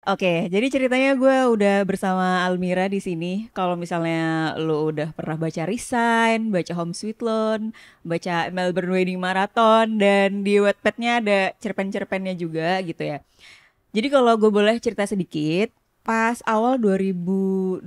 Oke, jadi ceritanya gue udah bersama Almira di sini. Kalau misalnya lo udah pernah baca Resign, baca Home Sweet Loan, baca Melbourne Wedding Marathon, dan di Wattpad-nya ada cerpen-cerpennya juga gitu ya. Jadi kalau gue boleh cerita sedikit, pas awal 2022,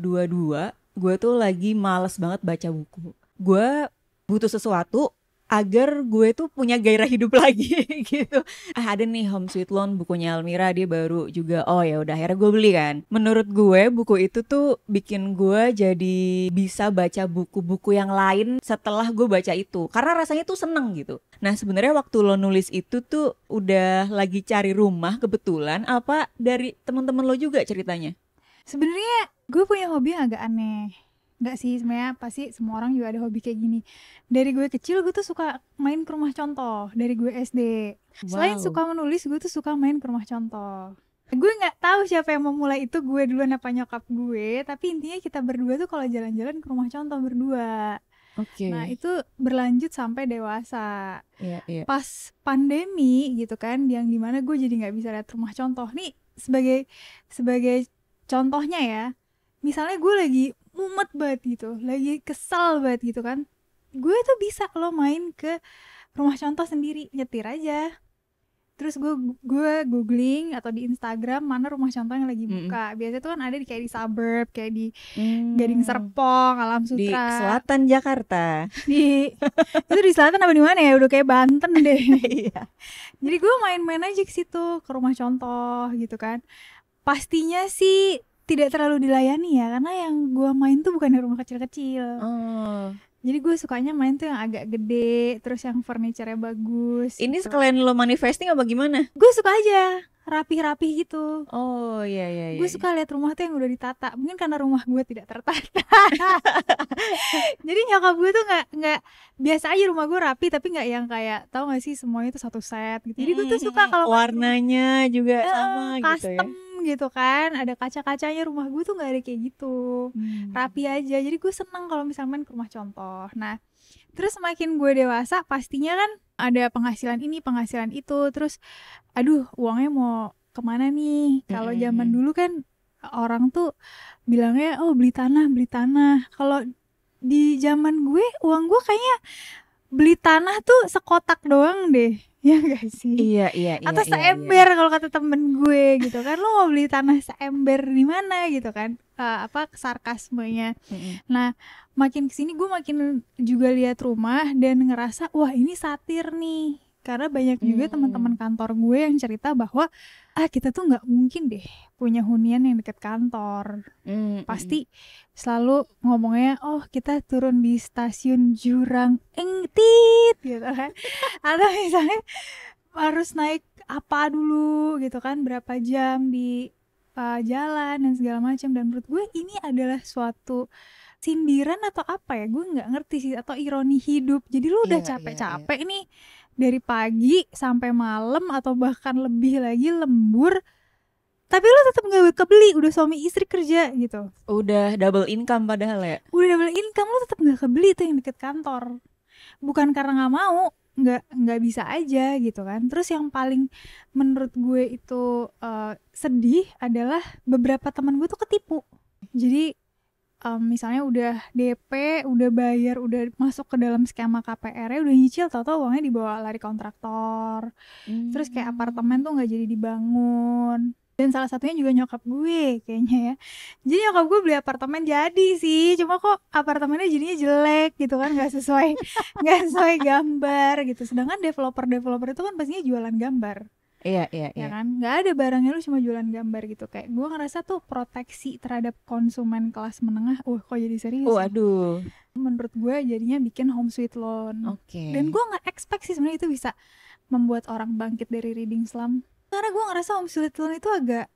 gue tuh lagi males banget baca buku. Gue butuh sesuatu agar gue tuh punya gairah hidup lagi gitu. Ada nih Home Sweet Loan bukunya Almira, dia baru juga. Oh ya udah akhirnya gue beli kan. Menurut gue buku itu tuh bikin gue jadi bisa baca buku-buku yang lain setelah gue baca itu. Karena rasanya tuh seneng gitu. Nah sebenarnya waktu lo nulis itu tuh udah lagi cari rumah kebetulan apa dari teman-teman lo juga ceritanya? Sebenarnya gue punya hobi yang agak aneh. Enggak sih, sebenarnya pasti semua orang juga ada hobi kayak gini. Dari gue kecil gue tuh suka main ke rumah contoh dari gue SD. Selain Wow. suka menulis, gue tuh suka main ke rumah contoh. Gue nggak tahu siapa yang memulai itu, gue duluan apa nyokap gue, tapi intinya kita berdua tuh kalau jalan-jalan ke rumah contoh berdua. Nah, Oke. itu berlanjut sampai dewasa. Iya, iya. Pas pandemi gitu kan, yang dimana gue jadi nggak bisa lihat rumah contoh nih, sebagai sebagai contohnya ya, misalnya gue lagi mumet banget gitu, lagi kesel banget gitu kan, gue tuh bisa lo main ke rumah contoh sendiri, nyetir aja. Terus gue googling atau di Instagram mana rumah contoh yang lagi Mm-mm. buka. Biasanya tuh kan ada di kayak di suburb, kayak di Gading Hmm, Serpong, Alam di Sutra. selatan Jakarta. Di itu di selatan apa di mana ya? Udah kayak Banten deh. Iya. Jadi gue main-main aja ke situ, ke rumah contoh gitu kan. Pastinya sih tidak terlalu dilayani ya, karena yang gue main tuh bukan yang rumah kecil-kecil. Oh, Jadi gue sukanya main tuh yang agak gede, terus yang furniture-nya bagus ini gitu. sekalian lo manifesting apa gimana? Gue suka aja rapih-rapih gitu. Oh, iya, iya, iya, Gue iya. suka lihat rumah tuh yang udah ditata. Mungkin karena rumah gue tidak tertata. Jadi nyokap gue tuh nggak biasa aja, rumah gue rapi tapi nggak yang kayak, tahu nggak sih, semuanya tuh satu set gitu. Jadi gue Mm-mm, tuh suka mm-mm. kalau ngeliat rumah Warnanya juga sama gitu ya. custom gitu kan, ada kaca-kacanya. Rumah gue tuh nggak ada kayak gitu, Hmm. rapi aja. Jadi gue seneng kalau misalnya main ke rumah contoh. Nah, terus semakin gue dewasa pastinya kan ada penghasilan ini penghasilan itu, terus aduh uangnya mau kemana nih. Kalau zaman Mm-mm. dulu kan orang tuh bilangnya oh beli tanah beli tanah. Kalau di zaman gue, uang gue kayaknya beli tanah tuh sekotak doang deh. Ya gak sih? Iya, iya, iya, Atau iya, iya. seember kalau kata temen gue gitu kan. Lo mau beli tanah seember di mana gitu kan. Apa sarkasmenya. Mm-mm. Nah, makin kesini gue makin juga lihat rumah dan ngerasa wah ini satir nih. Karena banyak juga teman-teman Hmm. kantor gue yang cerita bahwa kita tuh nggak mungkin deh punya hunian yang deket kantor. Mm-mm. Pasti selalu ngomongnya oh kita turun di stasiun Jurang Engtit gitu kan. Atau misalnya harus naik apa dulu gitu kan, berapa jam di jalan dan segala macam. Dan menurut gue ini adalah suatu sindiran atau apa ya, gue nggak ngerti sih, atau ironi hidup. Jadi lu udah Iya, iya, iya. capek-capek nih dari pagi sampai malam atau bahkan lebih lagi lembur, tapi lu tetap nggak kebeli, udah suami istri kerja gitu, Udah double income padahal ya. udah double income, lu tetap nggak kebeli tuh yang deket kantor. Bukan karena nggak mau, nggak bisa aja gitu kan. Terus yang paling menurut gue itu sedih adalah beberapa teman gue tuh ketipu. Jadi misalnya udah DP, udah bayar, udah masuk ke dalam skema KPR-nya, udah nyicil, tahu-tahu uangnya dibawa lari kontraktor. Terus kayak Hmm. apartemen tuh nggak jadi dibangun. Dan salah satunya juga nyokap gue kayaknya ya. Jadi nyokap gue beli apartemen jadi sih, cuma kok apartemennya jadinya jelek gitu kan, nggak sesuai nggak sesuai gambar gitu. Sedangkan developer-developer itu kan pastinya jualan gambar, Iya, iya, ya iya. kan? Nggak ada barangnya, lu cuma jualan gambar gitu. Kayak gue ngerasa tuh proteksi terhadap konsumen kelas menengah. Kok jadi serius ya? Waduh. Menurut gue jadinya bikin home sweet loan. Dan Oke. gue nggak expect sih sebenarnya itu bisa membuat orang bangkit dari reading slump. Karena gue ngerasa home sweet loan itu agak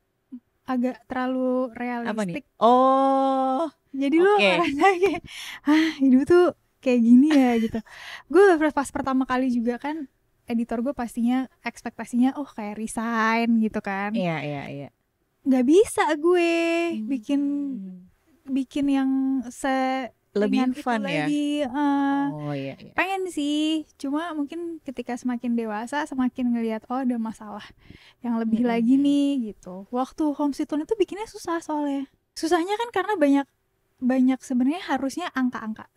agak terlalu Apa nih? realistik. Oh, Jadi lu oke. ngerasa kayak hidup tuh kayak gini ya gitu. Gue pas pertama kali juga kan, editor gue pastinya ekspektasinya kayak resign gitu kan. Iya, iya, iya. Nggak bisa gue bikin Hmm. bikin yang se lebih dengan itu fun ya. lagi. Oh iya. Pengen sih, cuma mungkin ketika semakin dewasa semakin ngelihat oh ada masalah yang lebih lagi nih gitu. Waktu home sweet home itu bikinnya susah soalnya. Susahnya kan karena banyak sebenarnya harusnya angka-angka.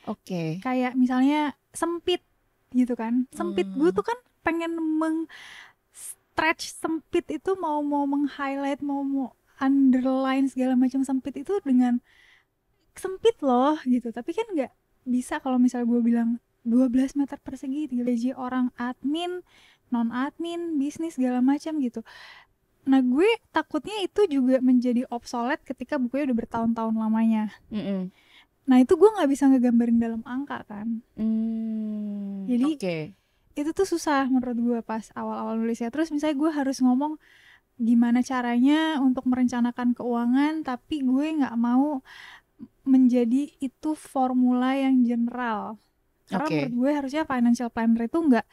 Oke. Kayak misalnya sempit gitu kan. Sempit gue tuh kan pengen stretch sempit itu mau meng-highlight mau underline segala macam sempit itu dengan sempit loh gitu. Tapi kan nggak bisa kalau misalnya gue bilang 12 meter persegi gaji orang admin, non admin, bisnis segala macam gitu. Nah gue takutnya itu juga menjadi obsolete ketika bukunya udah bertahun-tahun lamanya. Nah itu gue nggak bisa ngegambarin dalam angka kan. Jadi itu tuh susah menurut gue pas awal-awal nulisnya. Terus misalnya gue harus ngomong gimana caranya untuk merencanakan keuangan, tapi gue nggak mau menjadi itu formula yang general. Karena menurut gue harusnya financial planner itu nggak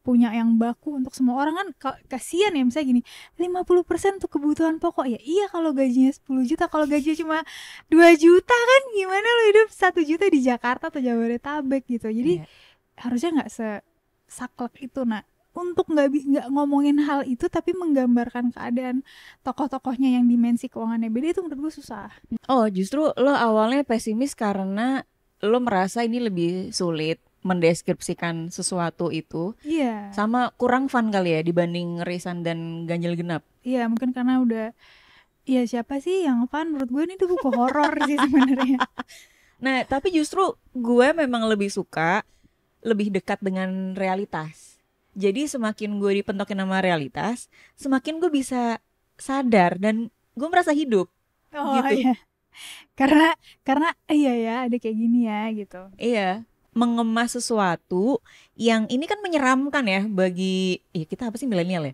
punya yang baku untuk semua orang kan. Kasian ya misalnya gini, 50% untuk kebutuhan pokok. Ya iya kalau gajinya 10 juta, kalau gajinya cuma 2 juta kan gimana lo hidup 1 juta di Jakarta atau Jabodetabek gitu. Jadi harusnya nggak saklek itu. Nah untuk nggak ngomongin hal itu tapi menggambarkan keadaan tokoh-tokohnya yang dimensi keuangannya beda itu menurut gue susah. Oh justru lo awalnya pesimis karena lo merasa ini lebih sulit mendeskripsikan sesuatu itu. Iya. Sama kurang fun kali ya dibanding Risan dan Ganjil Genap. Iya mungkin karena udah ya siapa sih yang fun, menurut gue ini tuh buku horor sih sebenarnya. Nah tapi justru gue memang lebih suka lebih dekat dengan realitas. Jadi semakin gue dipentokin sama realitas, semakin gue bisa sadar dan gue merasa hidup. Gitu. Iya. Karena iya ya ada kayak gini ya gitu. Iya, mengemas sesuatu yang ini kan menyeramkan ya bagi kita apa sih milenial ya?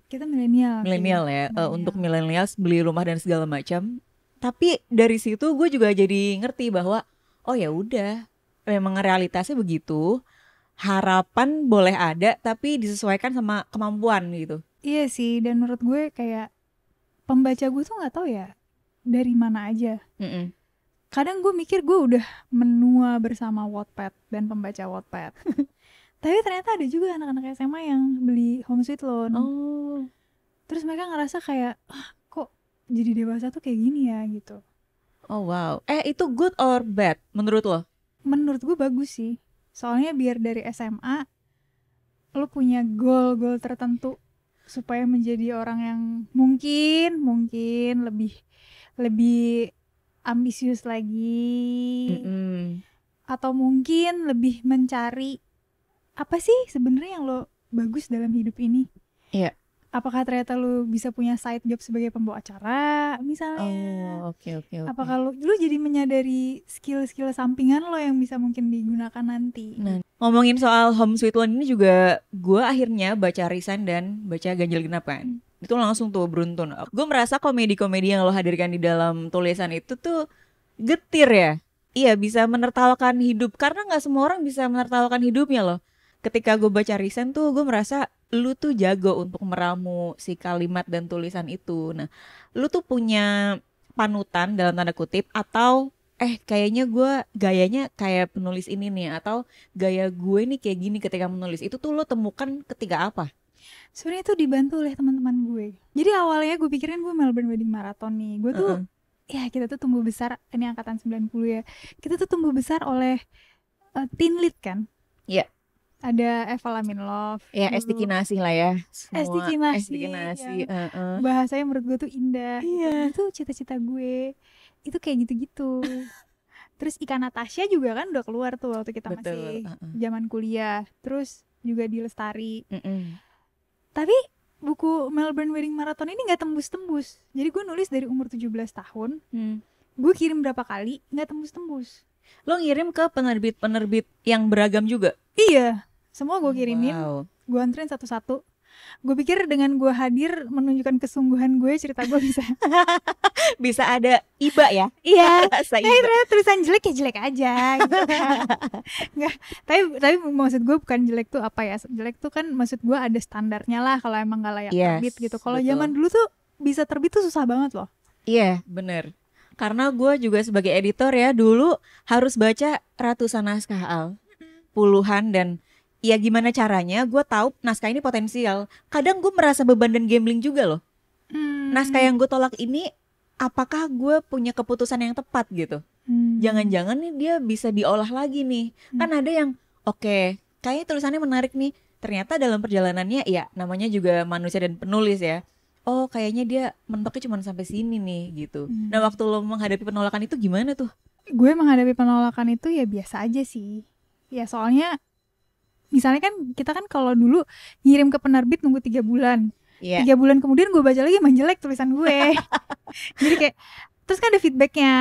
Kita milenial ya. Untuk milenial beli rumah dan segala macam. Tapi dari situ gue juga jadi ngerti bahwa oh ya udah, memang realitasnya begitu. Harapan boleh ada tapi disesuaikan sama kemampuan gitu. Iya sih, dan menurut gue kayak pembaca gue tuh nggak tahu ya dari mana aja. Kadang gue mikir gue udah menua bersama Wattpad dan pembaca Wattpad. Tapi ternyata ada juga anak-anak SMA yang beli Home Sweet Loan. Terus mereka ngerasa kayak kok jadi dewasa tuh kayak gini ya gitu. Oh wow. Itu good or bad menurut lo? Menurut gue bagus sih. Soalnya biar dari SMA lo punya goal tertentu supaya menjadi orang yang mungkin lebih ambisius lagi. Atau mungkin lebih mencari apa sih sebenarnya yang lo bagus dalam hidup ini. Iya. Apakah ternyata lo bisa punya side job sebagai pembawa acara misalnya. Oke. Apakah lo jadi menyadari skill-skill sampingan lo yang bisa mungkin digunakan nanti. Nah, ngomongin soal Home Sweet Loan ini juga gue akhirnya baca Risan dan baca Ganjil Genap kan. Itu langsung tuh beruntun. Gue merasa komedi-komedi yang lo hadirkan di dalam tulisan itu tuh getir ya. Iya, bisa menertawakan hidup karena nggak semua orang bisa menertawakan hidupnya loh. Ketika gue baca Risan tuh gue merasa lu tuh jago untuk meramu si kalimat dan tulisan itu. Nah, lu tuh punya panutan dalam tanda kutip atau kayaknya gue gayanya kayak penulis ini nih atau gaya gue nih kayak gini ketika menulis. Itu tuh lu temukan ketika apa? Sebenarnya itu dibantu oleh teman-teman gue. Jadi awalnya gue pikirin gue Melbourne Wedding Marathon nih. Gue tuh ya kita tuh tumbuh besar, ini angkatan 90 ya. Kita tuh tumbuh besar oleh teen lead kan. Iya. Ada Eva Lamin Love. Ya, Esti Kinasih lah ya. Esti Kinasih. Bahasanya menurut gue tuh indah. Iya. Itu cita-cita gue. Itu kayak gitu-gitu. Terus Ika Natasha juga kan udah keluar tuh waktu kita masih zaman kuliah. Terus juga di Lestari. Tapi buku Melbourne Wedding Marathon ini gak tembus-tembus. Jadi gue nulis dari umur 17 tahun. Gue kirim berapa kali gak tembus-tembus. Lo ngirim ke penerbit-penerbit yang beragam juga? Iya, semua gue kirimin. Gue anterin satu-satu. Gue pikir dengan gue hadir menunjukkan kesungguhan gue, cerita gue bisa ada iba ya. Iya. Ternyata tulisan jelek ya jelek aja gitu kan. Nggak, tapi maksud gue bukan jelek tuh apa ya. Jelek tuh kan maksud gue ada standarnya lah kalau emang gak layak terbit gitu. Kalau zaman dulu tuh bisa terbit tuh susah banget loh. Iya, bener. Karena gue juga sebagai editor ya dulu harus baca ratusan naskah puluhan, dan ya gimana caranya gue tahu naskah ini potensial. Kadang gue merasa beban dan gambling juga loh. Naskah yang gue tolak ini, apakah gue punya keputusan yang tepat gitu? Jangan-jangan nih dia bisa diolah lagi nih. Kan ada yang oke, kayaknya tulisannya menarik nih. Ternyata dalam perjalanannya ya namanya juga manusia dan penulis ya. Oh kayaknya dia mentoknya cuma sampai sini nih gitu. Nah waktu lo menghadapi penolakan itu gimana tuh? Gue menghadapi penolakan itu ya biasa aja sih. Ya soalnya misalnya kan kita kan kalau dulu ngirim ke penerbit nunggu 3 bulan. 3 bulan kemudian gue baca lagi emang jelek tulisan gue. Jadi kayak terus kan ada feedbacknya.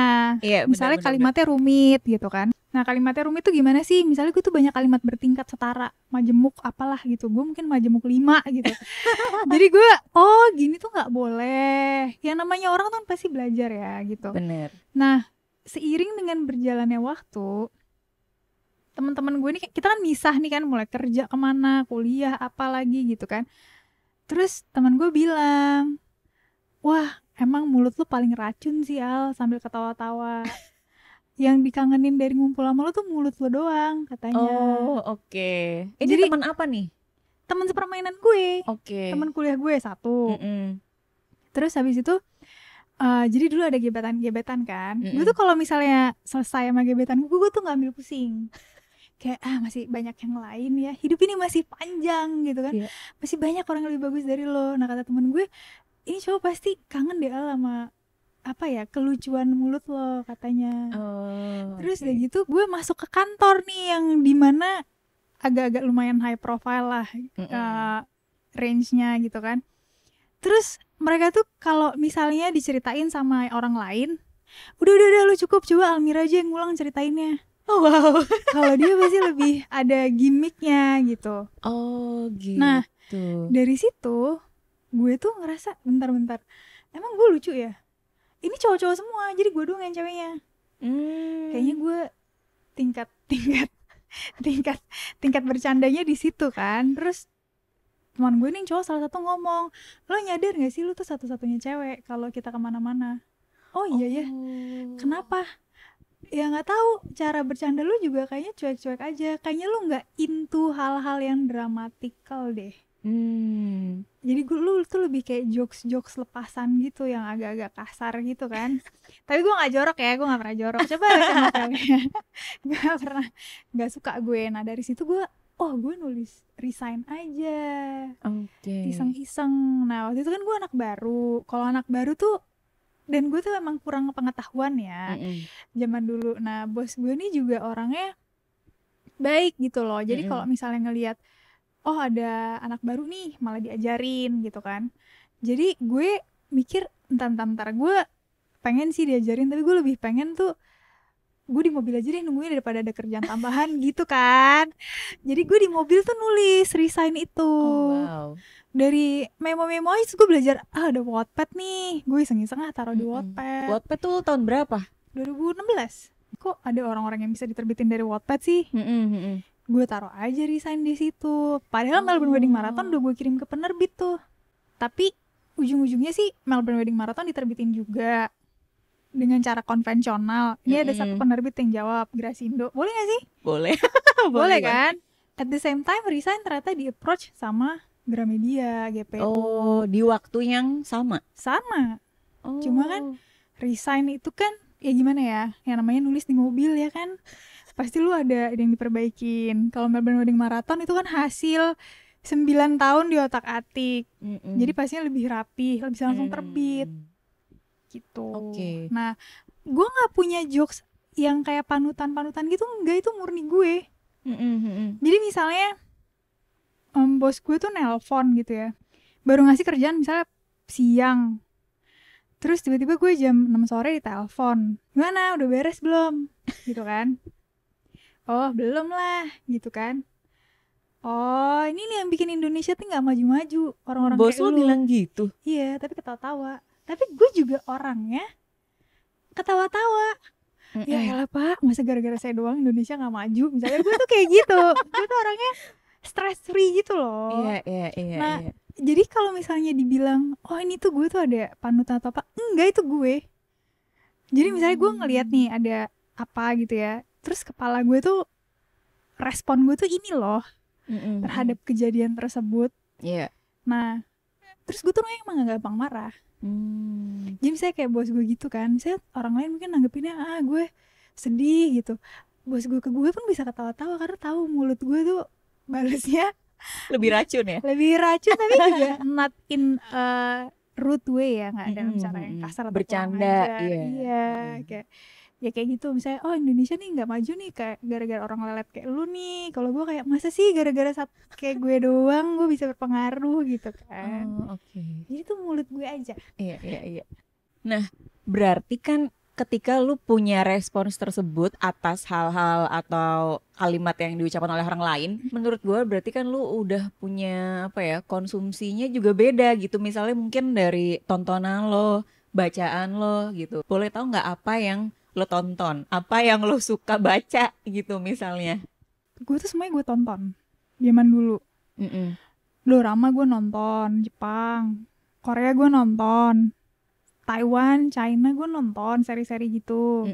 Misalnya kalimatnya rumit gitu kan. Nah kalimatnya rumit tuh gimana sih? Misalnya gue tuh banyak kalimat bertingkat setara, majemuk apalah gitu. Gue mungkin majemuk 5 gitu. Jadi gue gini tuh gak boleh. Yang namanya orang tuh pasti belajar ya gitu. Bener. Nah seiring dengan berjalannya waktu, teman-teman gue nih kita kan misah nih kan, mulai kerja kemana, kuliah apa lagi gitu kan. Terus teman gue bilang, wah emang mulut lu paling racun sih Al, sambil ketawa-tawa. Yang dikangenin dari ngumpul sama lu tuh mulut lu doang katanya. Oh oke. Ini jadi, teman apa nih? Teman sepermainan gue. Oke. Teman kuliah gue satu. Terus habis itu jadi dulu ada gebetan kan. Gue tuh kalau misalnya selesai sama gebetan gue tuh gak ambil pusing. Kayak masih banyak yang lain ya, hidup ini masih panjang gitu kan. Masih banyak orang yang lebih bagus dari lo. Nah kata temen gue, ini cowok pasti kangen deh sama apa ya, kelucuan mulut lo katanya. Terus udah gitu gue masuk ke kantor nih yang dimana agak-agak lumayan high profile lah range-nya gitu kan. Terus mereka tuh kalau misalnya diceritain sama orang lain, udah lu cukup, coba Almira aja yang ngulang ceritainnya. Oh wow. Kalau dia pasti lebih ada gimmicknya gitu. Oh gitu. Nah dari situ gue tuh ngerasa bentar, emang gue lucu ya? Ini cowok-cowok semua, jadi gue doang yang ceweknya. Kayaknya gue tingkat bercandanya di situ kan. Terus teman gue nih cowok salah satu ngomong, lo nyadar gak sih lo tuh satu-satunya cewek kalau kita kemana-mana? Oh iya ya. Kenapa? Ya nggak tahu, cara bercanda lu juga kayaknya cuek-cuek aja. Kayaknya lu nggak into hal-hal yang dramatikal deh. Jadi lu tuh lebih kayak jokes lepasan gitu yang agak-agak kasar gitu kan. Tapi gue nggak jorok ya, gue nggak pernah jorok. Coba sama ceweknya, nggak pernah, nggak suka gue. Nah dari situ gue nulis resign aja. Iseng-iseng. Nah waktu itu kan gue anak baru. Kalau anak baru tuh, dan gue tuh emang kurang pengetahuan ya zaman dulu. Nah bos gue nih juga orangnya baik gitu loh. Jadi kalau misalnya ngelihat ada anak baru nih malah diajarin gitu kan. Jadi gue mikir entar gue pengen sih diajarin, tapi gue lebih pengen tuh gue di mobil aja deh nungguin daripada ada kerjaan tambahan gitu kan. Jadi gue di mobil tuh nulis resign itu. Dari memo-memo aja gue belajar ada Wattpad nih, gue iseng-iseng taruh di Wattpad. Wattpad tuh tahun berapa? 2016. Kok ada orang-orang yang bisa diterbitin dari Wattpad sih? Gue taruh aja resign di situ. Padahal Melbourne Wedding Marathon udah gue kirim ke penerbit tuh. Tapi ujung-ujungnya sih Melbourne Wedding Marathon diterbitin juga dengan cara konvensional. Ini ada satu penerbit yang jawab, Grasindo. Boleh gak sih? Boleh. Boleh kan? At the same time resign ternyata di approach sama Gramedia, GPU. Oh, di waktu yang sama? Sama. Cuma kan resign itu kan ya gimana ya, yang namanya nulis di mobil ya kan, pasti lu ada yang diperbaikin. Kalau Melbourne Wedding Marathon itu kan hasil 9 tahun di otak-atik. Jadi pastinya lebih rapi, bisa langsung terbit gitu. Nah gue gak punya jokes yang kayak panutan-panutan gitu, enggak, itu murni gue. Jadi misalnya bos gue tuh nelpon gitu ya, baru ngasih kerjaan misalnya siang, terus tiba-tiba gue jam 6 sore ditelepon, gimana udah beres belum gitu kan. Oh belum lah gitu kan. Oh ini nih yang bikin Indonesia tuh gak maju-maju, orang-orang bos kayak lu. Bos lo bilang gitu? Iya, tapi ketawa-tawa. Tapi gue juga orangnya ketawa-tawa. Ya elah pak, masa gara-gara saya doang Indonesia gak maju. Misalnya gue tuh kayak gitu. Gue tuh orangnya stress free gitu loh. Iya. Nah jadi kalau misalnya dibilang ini tuh gue tuh ada panutan atau apa, enggak, itu gue. Jadi misalnya gue ngeliat nih ada apa gitu ya, terus kepala gue tuh, respon gue tuh ini loh terhadap kejadian tersebut. Iya. Nah, terus gue tuh emang gak gampang marah. Jadi misalnya kayak bos gue gitu kan, misalnya orang lain mungkin nanggepinnya gue sedih gitu, bos gue ke gue pun bisa ketawa-tawa karena tahu mulut gue tuh balesnya Lebih racun ya. lebih racun, tapi juga not in rude way ya, nggak dalam cara yang kasar atau kurang Bercanda, ajar. iya. Iya, kayak ya kayak gitu. Misalnya Indonesia nih nggak maju nih kayak gara-gara orang lelet kayak lu nih. Kalau gue kayak masa sih gara-gara kayak gue doang gue bisa berpengaruh gitu kan. Oke. Jadi tuh mulut gue aja. Iya. Nah, berarti kan ketika lu punya respons tersebut atas hal-hal atau kalimat yang diucapkan oleh orang lain, menurut gue berarti kan lu udah punya apa ya, konsumsinya juga beda gitu. Misalnya mungkin dari tontonan lo, bacaan lo gitu. Boleh tahu nggak apa yang lo tonton, apa yang lo suka baca gitu misalnya? Gue tuh semuanya gue tonton zaman dulu. Dorama gue nonton, Jepang, Korea gue nonton, Taiwan, China gue nonton, seri-seri gitu.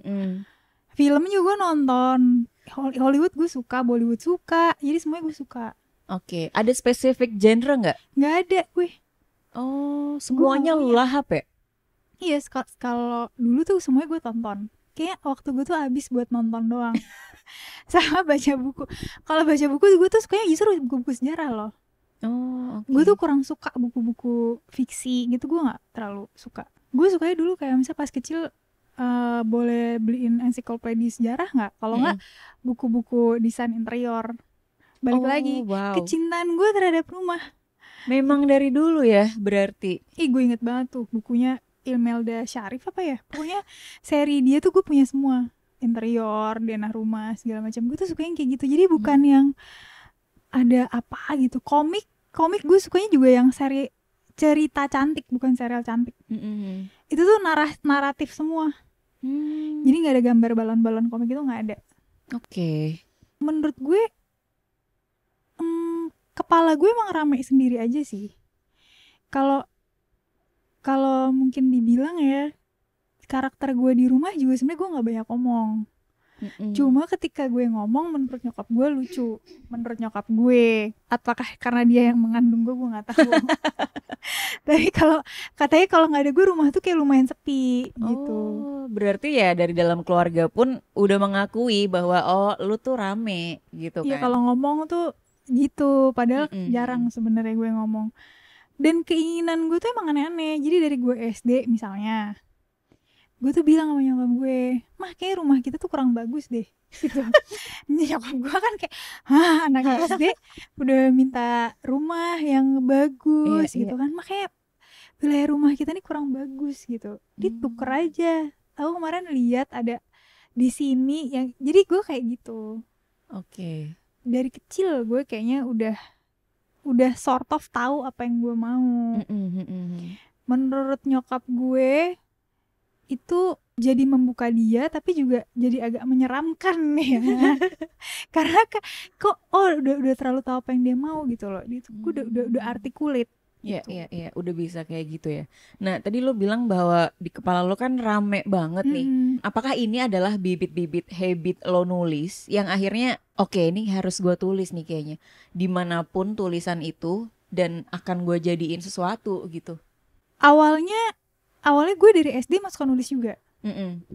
Film juga gue nonton, Hollywood gue suka, Bollywood suka, jadi semuanya gue suka. Oke, ada spesifik genre nggak? Nggak ada gue. Oh, semuanya lu lahap ya? Iya, kalau dulu tuh semuanya gue tonton. Kayaknya waktu gue tuh habis buat nonton doang. Sama baca buku. Kalau baca buku gue tuh sukanya justru buku-buku sejarah loh. Oh, oke. Gue tuh kurang suka buku-buku fiksi gitu, gue nggak terlalu suka. Gue sukanya dulu kayak misalnya pas kecil boleh beliin ensiklopedia sejarah nggak? Kalau nggak buku-buku desain interior. Balik lagi, kecintaan gue terhadap rumah. Memang dari dulu ya berarti. Gue inget banget tuh bukunya Imelda Sharif apa ya, pokoknya seri dia tuh gue punya semua, interior, denah rumah segala macam. Gue tuh suka yang kayak gitu, jadi bukan yang ada apa gitu. Komik gue sukanya juga yang seri cerita cantik, bukan serial cantik. Itu tuh naratif semua. Jadi nggak ada gambar balon-balon komik, itu nggak ada. Oke. Menurut gue kepala gue emang rame sendiri aja sih. Kalau mungkin dibilang ya, karakter gue di rumah juga sebenarnya gue nggak banyak ngomong. Cuma ketika gue ngomong, menurut nyokap gue lucu. Menurut nyokap gue, apakah karena dia yang mengandung gue nggak tahu. Tapi katanya kalau nggak ada gue, rumah tuh kayak lumayan sepi gitu. Berarti ya dari dalam keluarga pun udah mengakui bahwa lu tuh rame gitu kan? Iya, kalau ngomong tuh gitu. Padahal jarang sebenarnya gue ngomong. Dan keinginan gue tuh emang aneh-aneh. Jadi dari gue SD misalnya, gue tuh bilang sama nyokap gue, mah kayak rumah kita tuh kurang bagus deh gitu. Nyokap gue kan kayak, anak SD udah minta rumah yang bagus gitu kan, makanya wilayah rumah kita nih kurang bagus gitu, dituker aja. Aku kemarin lihat ada di sini yang, jadi gue kayak gitu. Oke. Dari kecil gue kayaknya udah sort of tahu apa yang gue mau. Menurut nyokap gue itu jadi membuka dia, tapi juga jadi agak menyeramkan ya. Karena kok udah terlalu tahu apa yang dia mau gitu loh. Dia tuh udah artikulat. Iya, udah bisa kayak gitu ya. Nah, tadi lo bilang bahwa di kepala lo kan rame banget nih. Apakah ini adalah bibit-bibit habit lo nulis yang akhirnya oke, ini harus gue tulis nih kayaknya, dimanapun tulisan itu, dan akan gue jadiin sesuatu gitu? Awalnya gue dari SD masuk nulis juga.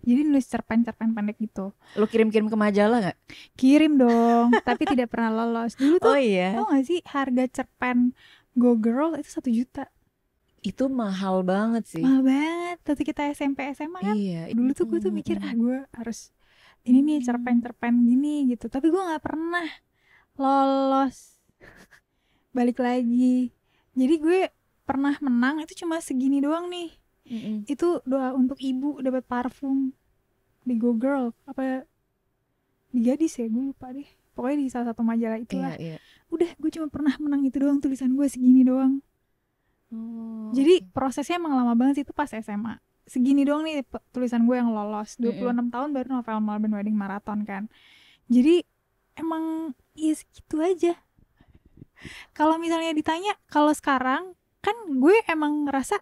Jadi nulis cerpen-cerpen pendek gitu. Lo kirim-kirim ke majalah gak? Kirim dong, tapi tidak pernah lolos. Dulu tuh, tau gak sih harga cerpen Go Girl itu 1 juta. Itu mahal banget sih. Mahal banget. Waktu kita SMP SMA kan. Iya. Dulu tuh gue tuh mikir, gue harus ini nih cerpen-cerpen gini gitu. Tapi gue gak pernah lolos. Balik lagi. Jadi gue pernah menang itu cuma segini doang nih. Itu doa untuk ibu dapat parfum di Go Girl apa di Gadis ya, gue lupa deh. Pokoknya di salah satu majalah itulah. Udah, gue cuma pernah menang itu doang, tulisan gue segini doang. Jadi prosesnya emang lama banget sih, itu pas SMA. Segini doang nih tulisan gue yang lolos. 26 tahun baru novel Melbourne Wedding Marathon kan. Jadi emang ya segitu aja. Kalau misalnya ditanya, kalau sekarang kan gue emang ngerasa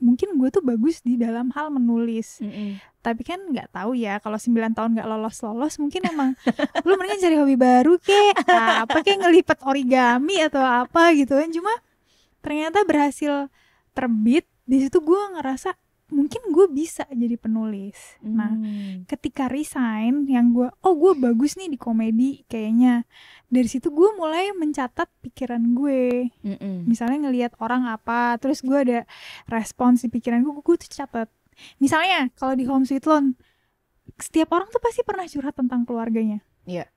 mungkin gue tuh bagus di dalam hal menulis. Mm-mm. Tapi kan nggak tahu ya, kalau 9 tahun nggak lolos mungkin emang lu mendingan cari hobi baru kek, apa kek ngelipat origami atau apa gitu kan. Cuma ternyata berhasil terbit. Di situ gue ngerasa mungkin gue bisa jadi penulis. Nah, ketika resign yang gue bagus nih di komedi kayaknya, dari situ gue mulai mencatat pikiran gue. Misalnya ngelihat orang apa, terus gue ada respons di pikiran gue tuh catat. Misalnya kalau di Home Sweet Loan, setiap orang tuh pasti pernah curhat tentang keluarganya. Iya.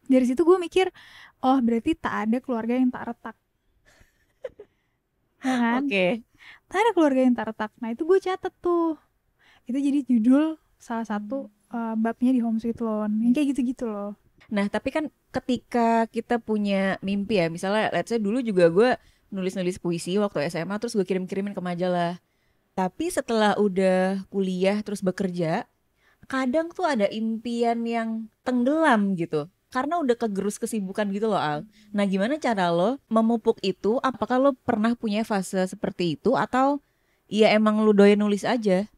Dari situ gue mikir, oh berarti tak ada keluarga yang tak retak. Ya kan? Oke. Tak ada keluarga yang tak retak. Nah itu gue catet tuh. Itu jadi judul salah satu babnya di Home Sweet Loan. Yang kayak gitu-gitu loh. Nah, tapi kan ketika kita punya mimpi ya, misalnya let's say dulu juga gue nulis-nulis puisi waktu SMA, terus gue kirim-kirimin ke majalah. Tapi setelah udah kuliah terus bekerja, kadang tuh ada impian yang tenggelam gitu. Karena udah kegerus kesibukan gitu loh, Al. Nah, gimana cara lo memupuk itu? Apakah lo pernah punya fase seperti itu? Atau ya emang lo doyan nulis aja?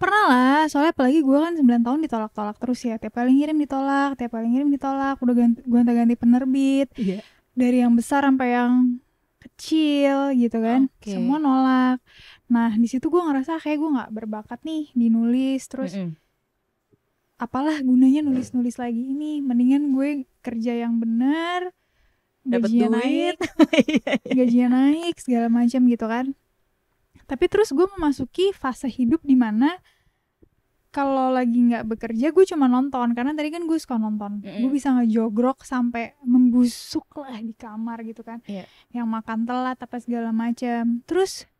Pernah lah, soalnya apalagi gue kan 9 tahun ditolak-tolak terus ya. Tiap kali ngirim ditolak, udah gonta-ganti penerbit. Iya. Dari yang besar sampai yang kecil gitu kan. Oke. Semua nolak. Nah di situ gue ngerasa kayak gue nggak berbakat nih di nulis. Terus apalah gunanya nulis-nulis lagi ini, mendingan gue kerja yang benar, Dapat gajinya duit. naik segala macam gitu kan. Tapi terus gue memasuki fase hidup dimana kalau lagi nggak bekerja gue cuma nonton, karena tadi kan gue suka nonton. Gue bisa ngejogrok sampai membusuk lah di kamar gitu kan. Yang makan telat apa segala macam. Terus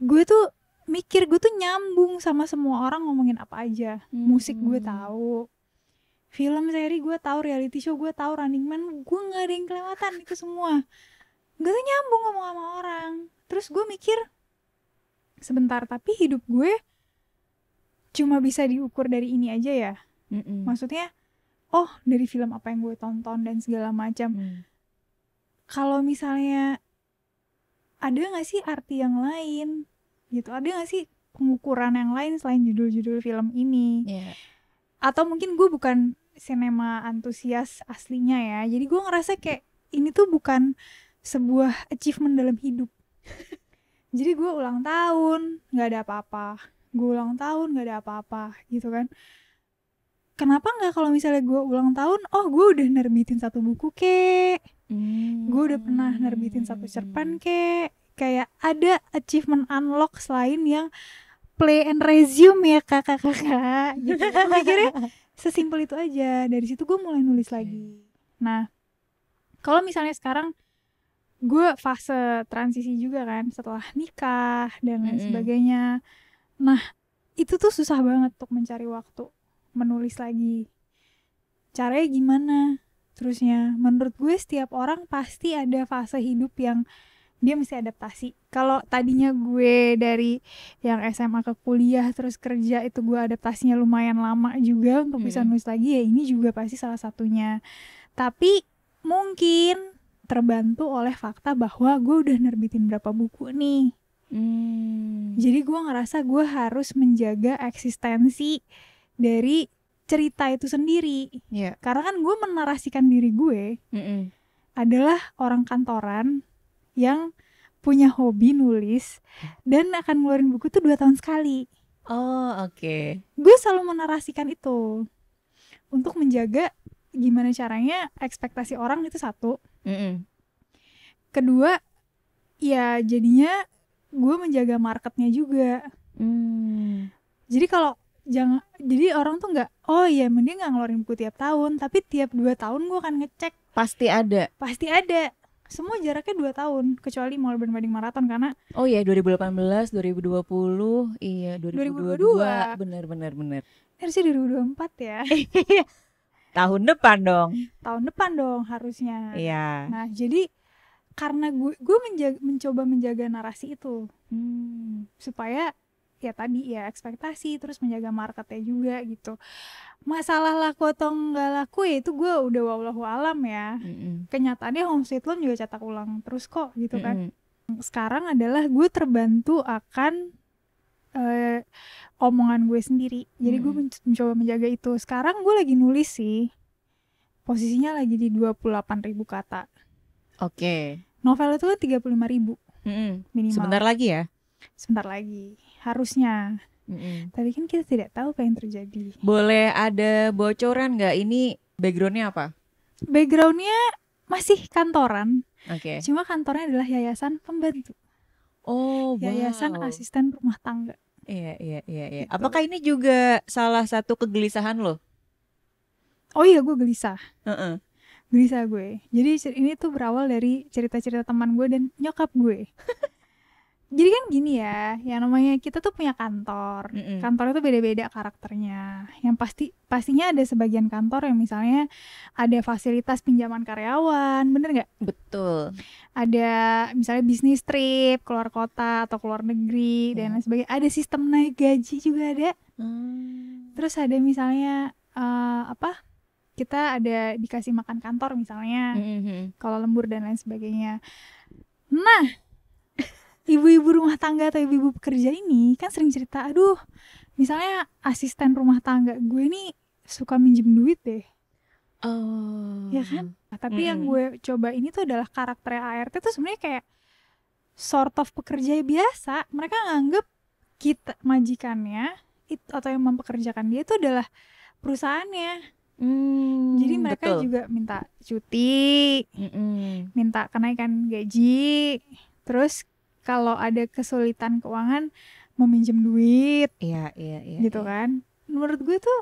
gue tuh mikir, gue tuh nyambung sama semua orang ngomongin apa aja. Musik gue tahu, film seri gue tahu, reality show gue tahu, Running Man gue nggak ada yang kelewatan itu semua. Gue tuh nyambung ngomong sama orang. Terus gue mikir, sebentar, tapi hidup gue cuma bisa diukur dari ini aja ya. Maksudnya, oh dari film apa yang gue tonton dan segala macam. Kalau misalnya ada nggak sih arti yang lain? Gitu, ada gak sih pengukuran yang lain selain judul-judul film ini? Atau mungkin gue bukan sinema antusias aslinya ya, jadi gue ngerasa kayak ini tuh bukan sebuah achievement dalam hidup. Jadi gue ulang tahun gak ada apa-apa, gue ulang tahun gak ada apa-apa gitu kan. Kenapa gak kalau misalnya gue ulang tahun, oh gue udah nerbitin 1 buku kek, gue udah pernah nerbitin 1 cerpen kek. Kayak ada achievement unlock selain yang play and resume ya kakak-kakak gitu. Gue mikirnya sesimpel itu aja. Dari situ gue mulai nulis lagi. Nah, kalau misalnya sekarang gue fase transisi juga kan, setelah nikah dan lain sebagainya. Nah, itu tuh susah banget untuk mencari waktu menulis lagi. Caranya gimana? Terusnya, menurut gue setiap orang pasti ada fase hidup yang dia mesti adaptasi. Kalau tadinya gue dari yang SMA ke kuliah terus kerja itu gue adaptasinya lumayan lama juga untuk bisa nulis lagi, ya ini juga pasti salah satunya. Tapi mungkin terbantu oleh fakta bahwa gue udah nerbitin berapa buku nih. Jadi gue ngerasa gue harus menjaga eksistensi dari cerita itu sendiri. Karena kan gue menarasikan diri gue adalah orang kantoran yang punya hobi nulis dan akan ngeluarin buku tuh 2 tahun sekali. Oh, oke. Gue selalu menarasikan itu untuk menjaga gimana caranya ekspektasi orang itu satu. Kedua, ya jadinya gue menjaga marketnya juga. Jadi kalau jadi orang tuh nggak, oh ya mending nggak ngeluarin buku tiap tahun, tapi tiap 2 tahun gue akan ngecek. Pasti ada. Semua jaraknya 2 tahun kecuali Melbourne Wedding Marathon karena oh iya 2018, 2020, iya 2022. Bener. Harusnya 2024 ya. Tahun depan dong. Tahun depan dong harusnya. Iya. Nah, jadi karena gue mencoba menjaga narasi itu. Supaya ya tadi ya ekspektasi, terus menjaga marketnya juga gitu. Masalah laku atau nggak laku ya itu gue udah wallahu alam ya. Kenyataannya Home Sweet Loan juga cetak ulang terus kok gitu kan. sekarang adalah gue terbantu akan omongan gue sendiri. Jadi gue mencoba menjaga itu. Sekarang gue lagi nulis sih. Posisinya lagi di 28.000 kata. Oke. Novel itu kan 35.000 minimal. Sebentar lagi ya? Sebentar lagi. Harusnya. Tapi kan kita tidak tahu apa yang terjadi. Boleh ada bocoran nggak ini backgroundnya apa? Backgroundnya masih kantoran. Oke. Cuma kantornya adalah yayasan pembantu. Oh, Yayasan wow. asisten rumah tangga. Iya. Gitu. Apakah ini juga salah satu kegelisahan lo? Oh iya, gue gelisah. Heeh. Gelisah gue. Jadi ini tuh berawal dari cerita-cerita teman gue dan nyokap gue. Jadi kan gini ya, yang namanya kita tuh punya kantor. Kantor itu beda-beda karakternya. Yang pastinya ada sebagian kantor yang misalnya ada fasilitas pinjaman karyawan, bener nggak? Betul. Ada misalnya bisnis trip, keluar kota atau keluar negeri dan lain sebagainya. Ada sistem naik gaji juga ada. Terus ada misalnya kita ada dikasih makan kantor misalnya, kalau lembur dan lain sebagainya. Nah, ibu-ibu rumah tangga atau ibu-ibu pekerja ini kan sering cerita, aduh, misalnya asisten rumah tangga gue nih suka minjem duit deh. Oh. Ya kan? Tapi yang gue coba ini tuh adalah karakter ART tuh sebenarnya kayak sort of pekerja biasa. Mereka nganggep kita majikannya atau yang mempekerjakan dia itu adalah perusahaannya. Jadi mereka juga minta cuti, minta kenaikan gaji, terus kalau ada kesulitan keuangan meminjam duit, iya, gitu kan. Menurut gue tuh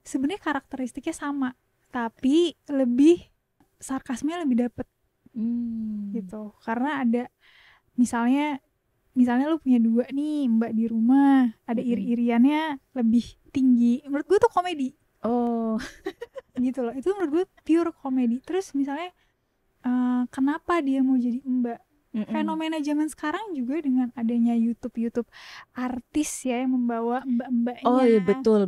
sebenarnya karakteristiknya sama, tapi lebih sarkasmenya lebih dapet, gitu. Karena ada misalnya lu punya 2 nih mbak di rumah, ada iri-iriannya lebih tinggi. Menurut gue tuh komedi. Oh, gitu loh. Itu menurut gue pure komedi. Terus misalnya kenapa dia mau jadi mbak? Fenomena zaman sekarang juga dengan adanya YouTube artis ya yang membawa mbak-mbaknya. Oh iya, betul.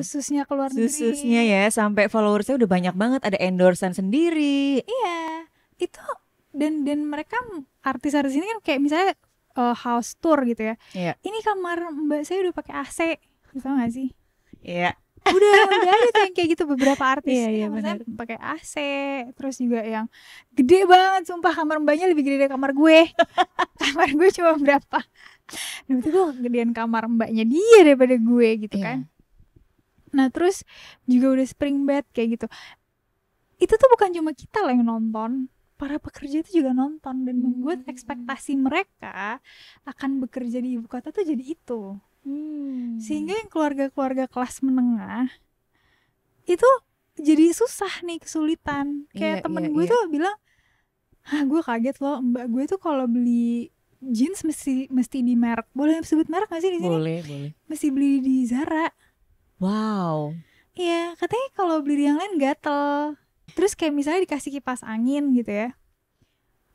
Sususnya keluar negeri. Sususnya ya, sampai followersnya udah banyak banget, ada endorsean sendiri. Iya, itu dan mereka artis-artis ini kan kayak misalnya house tour gitu ya. Iya. Ini kamar mbak saya udah pakai AC, tau gak sih? Iya. udah ada tuh yang kayak gitu beberapa artis. Iya, benar. Pakai AC, terus juga yang gede banget, sumpah kamar mbaknya lebih gede dari kamar gue. Kamar gue cuma berapa? Nah itu gue gedean kamar mbaknya dia daripada gue gitu kan. Nah terus juga udah spring bed kayak gitu. Itu tuh bukan cuma kita lah yang nonton, para pekerja itu juga nonton dan membuat ekspektasi mereka akan bekerja di ibu kota tuh jadi itu. Sehingga yang keluarga-keluarga kelas menengah itu jadi susah nih, kesulitan. Kayak temen gue tuh bilang, gue kaget loh, mbak gue tuh kalau beli jeans mesti di merek. Boleh sebut merek gak sih di sini? Boleh. Mesti beli di Zara. Wow. Iya, katanya kalau beli di yang lain gatel. Terus kayak misalnya dikasih kipas angin gitu ya,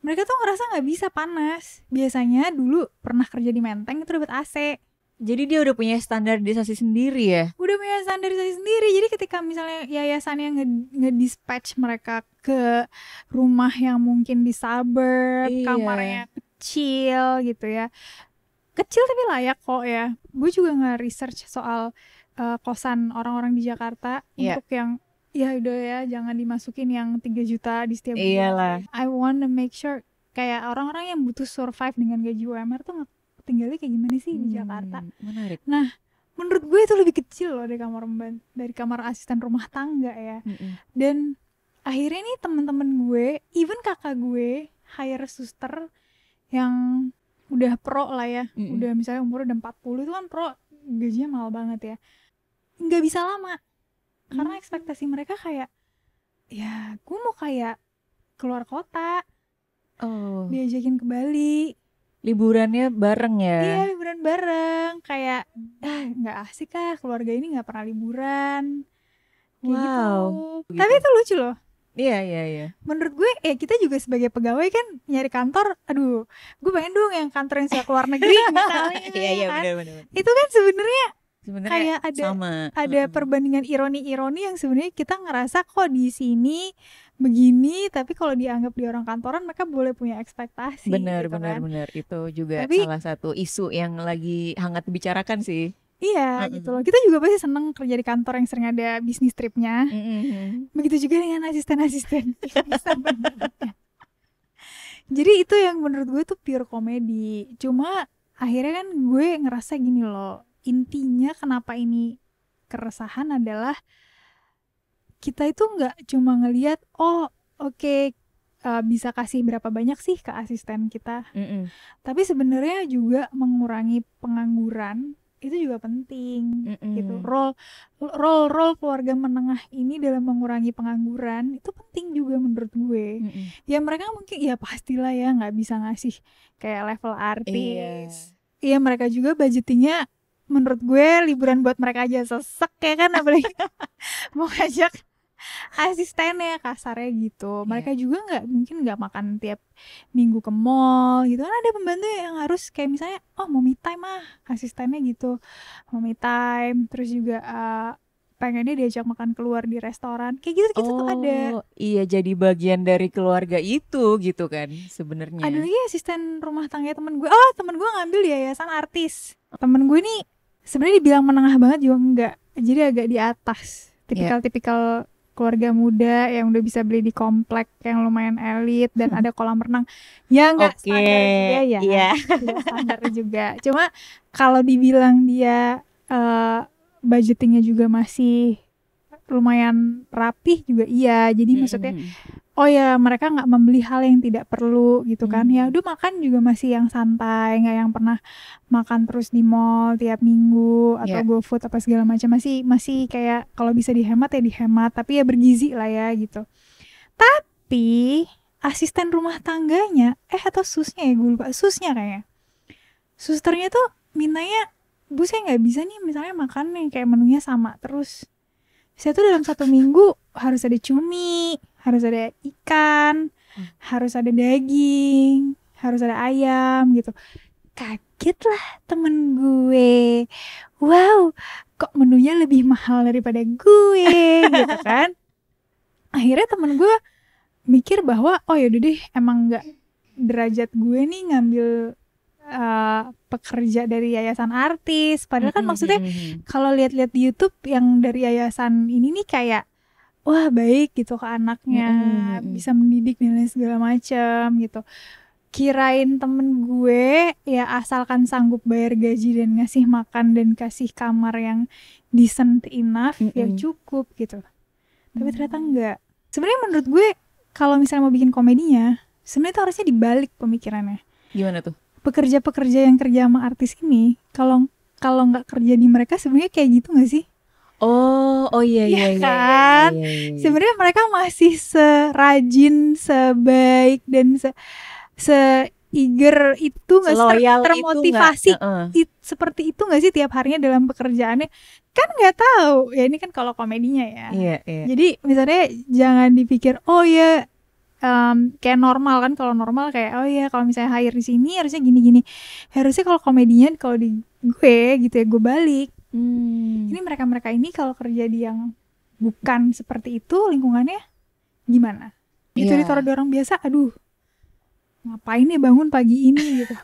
mereka tuh ngerasa nggak bisa panas. Biasanya dulu pernah kerja di Menteng itu dapat AC. Jadi dia udah punya standarisasi sendiri ya? Udah punya standarisasi sendiri. Jadi ketika misalnya yayasannya nge-dispatch mereka ke rumah yang mungkin di suburb, kamarnya kecil gitu ya. Kecil tapi layak kok ya. Gue juga nge-research soal kosan orang-orang di Jakarta untuk yang ya udah ya jangan dimasukin yang 3 juta di setiap bulan. Iyalah. I wanna make sure kayak orang-orang yang butuh survive dengan gaji UMR tuh tinggalnya kayak gimana sih di Jakarta. Menarik. Nah, menurut gue itu lebih kecil loh dari kamar asisten rumah tangga ya. Dan akhirnya nih teman-teman gue, even kakak gue hire suster yang udah pro lah ya. Udah misalnya umur udah 40 itu kan pro, gajinya mahal banget ya. Nggak bisa lama. Karena ekspektasi mereka kayak, ya gue mau kayak keluar kota, diajakin ke Bali, liburannya bareng ya? Iya, liburan bareng. Kayak nggak asik ah, keluarga ini nggak pernah liburan kayak gitu. Tapi itu lucu loh. Iya. Menurut gue kita juga sebagai pegawai kan nyari kantor, aduh gue pengen dong yang kantor yang suka keluar negeri misalnya. Iya kan? benar. Itu kan sebenarnya kayak sama. ada perbandingan ironi-ironi yang sebenarnya kita ngerasa kok di sini begini, tapi kalau dianggap di orang kantoran mereka boleh punya ekspektasi Benar, gitu benar, kan. benar. Itu juga Tapi salah satu isu yang lagi hangat dibicarakan sih. iya gitu loh. Mm-mm. Kita juga pasti seneng kerja di kantor yang sering ada bisnis tripnya. Mm-mm. Begitu juga dengan asisten-asisten yang bisa benar. Jadi itu yang menurut gue tuh pure komedi. Cuma akhirnya kan gue ngerasa gini loh. Intinya kenapa ini keresahan adalah kita itu nggak cuma ngelihat oh oke, bisa kasih berapa banyak sih ke asisten kita. Mm-mm. Tapi sebenarnya juga mengurangi pengangguran itu juga penting gitu. Mm-mm. Role keluarga menengah ini dalam mengurangi pengangguran itu penting juga menurut gue. Mm-mm. Ya mereka mungkin ya pastilah ya nggak bisa ngasih kayak level Iya. artis. Iya mereka juga budgetingnya menurut gue liburan buat mereka aja sesek ya kan, apalagi mau ngajak asistennya kasarnya gitu. Iya. Mereka juga mungkin nggak makan tiap minggu ke mall gitu kan, ada pembantu yang harus kayak misalnya oh mau me time mah asistennya gitu, mau me time terus juga pengennya diajak makan keluar di restoran kayak gitu gitu tuh ada. Oh, iya jadi bagian dari keluarga itu gitu kan Ada sebenarnya. lagi asisten rumah tangga temen gue, oh temen gue ngambil di yayasan artis. Temen gue nih sebenarnya dibilang menengah banget juga enggak, jadi agak di atas, Iya. tipikal keluarga muda yang udah bisa beli di komplek yang lumayan elit dan ada kolam renang. Ya nggak Oke, standar juga ya, iya. tidak standar juga. Cuma kalau dibilang dia budgetingnya juga masih lumayan rapih juga iya. Jadi maksudnya Mm-mm. oh ya mereka nggak membeli hal yang tidak perlu gitu kan. Ya Mm. udah makan juga masih yang santai, nggak yang pernah makan terus di mall tiap minggu atau Iya. GoFood apa segala macam. Masih kayak kalau bisa dihemat ya dihemat, tapi ya bergizi lah ya gitu. Tapi asisten rumah tangganya atau susnya ya gue lupa, susnya kayaknya. Susternya tuh mintanya, bu saya nggak bisa nih misalnya makan nih kayak menunya sama terus. Saya tuh dalam 1 minggu harus ada cumi, harus ada ikan, harus ada daging, harus ada ayam gitu. Kaget lah temen gue. Wow, kok menunya lebih mahal daripada gue gitu kan. Akhirnya temen gue mikir bahwa oh yaudah deh emang nggak derajat gue nih ngambil pekerja dari yayasan artis. Padahal kan maksudnya Mm-mm. kalau lihat-lihat di YouTube yang dari yayasan ini nih kayak wah baik gitu ke anaknya, Mm-mm. bisa mendidik dan lain segala macam gitu. Kirain temen gue ya asalkan sanggup bayar gaji dan ngasih makan dan kasih kamar yang decent enough ya Mm-mm. cukup gitu. Tapi ternyata enggak. Sebenarnya menurut gue kalau misalnya mau bikin komedinya, sebenarnya itu harusnya dibalik pemikirannya. Gimana tuh? Pekerja-pekerja yang kerja sama artis ini kalau kalau nggak kerja di mereka sebenarnya kayak gitu nggak sih? Oh iya Iya iya iya iya kan? iya iya. Iya. Sebenarnya mereka masih serajin, sebaik dan se-eager itu nggak sih, Seloyal itu nggak? termotivasi Heeh. seperti itu nggak sih tiap harinya dalam pekerjaannya? Kan nggak tahu. Ya ini kan kalau komedinya ya. Iya iya. Jadi misalnya jangan dipikir oh ya kayak normal kan, kalau normal kayak oh ya kalau misalnya hire di sini harusnya gini-gini. Harusnya kalau komedinya kalau di gue gitu ya gue balik. Ini mereka-mereka ini kalau kerja di yang bukan seperti itu lingkungannya gimana? Gitu Iya. ditaruh di orang biasa, aduh ngapain ya bangun pagi ini gitu.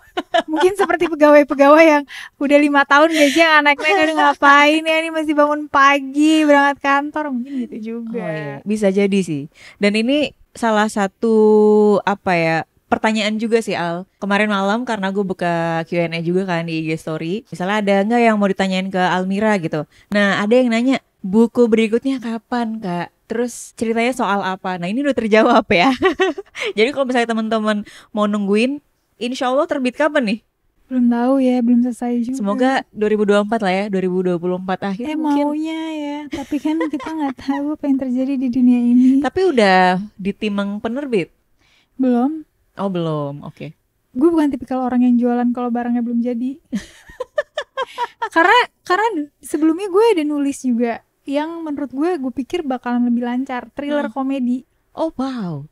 Mungkin seperti pegawai-pegawai yang udah 5 tahun gaji yang naik-naik, aduh ngapain ya ini masih bangun pagi berangkat kantor, mungkin gitu juga. Oh iya, bisa jadi sih. Dan ini salah satu apa ya pertanyaan juga sih Al. Kemarin malam karena gue buka Q&A juga kan di IG Story. Misalnya ada nggak yang mau ditanyain ke Almira gitu. Nah ada yang nanya buku berikutnya kapan Kak? Terus ceritanya soal apa? Nah ini udah terjawab ya. Jadi kalau misalnya teman-teman mau nungguin, insya Allah terbit kapan nih? Belum tahu ya, belum selesai juga. Semoga 2024 lah ya, 2024 akhir mungkin. Maunya ya, tapi kan kita nggak tahu apa yang terjadi di dunia ini. Tapi udah ditimang penerbit? Belum. Oh belum, oke. Gue bukan tipikal orang yang jualan kalau barangnya belum jadi. karena sebelumnya gue ada nulis juga yang menurut gue pikir bakalan lebih lancar, thriller komedi. Oh wow.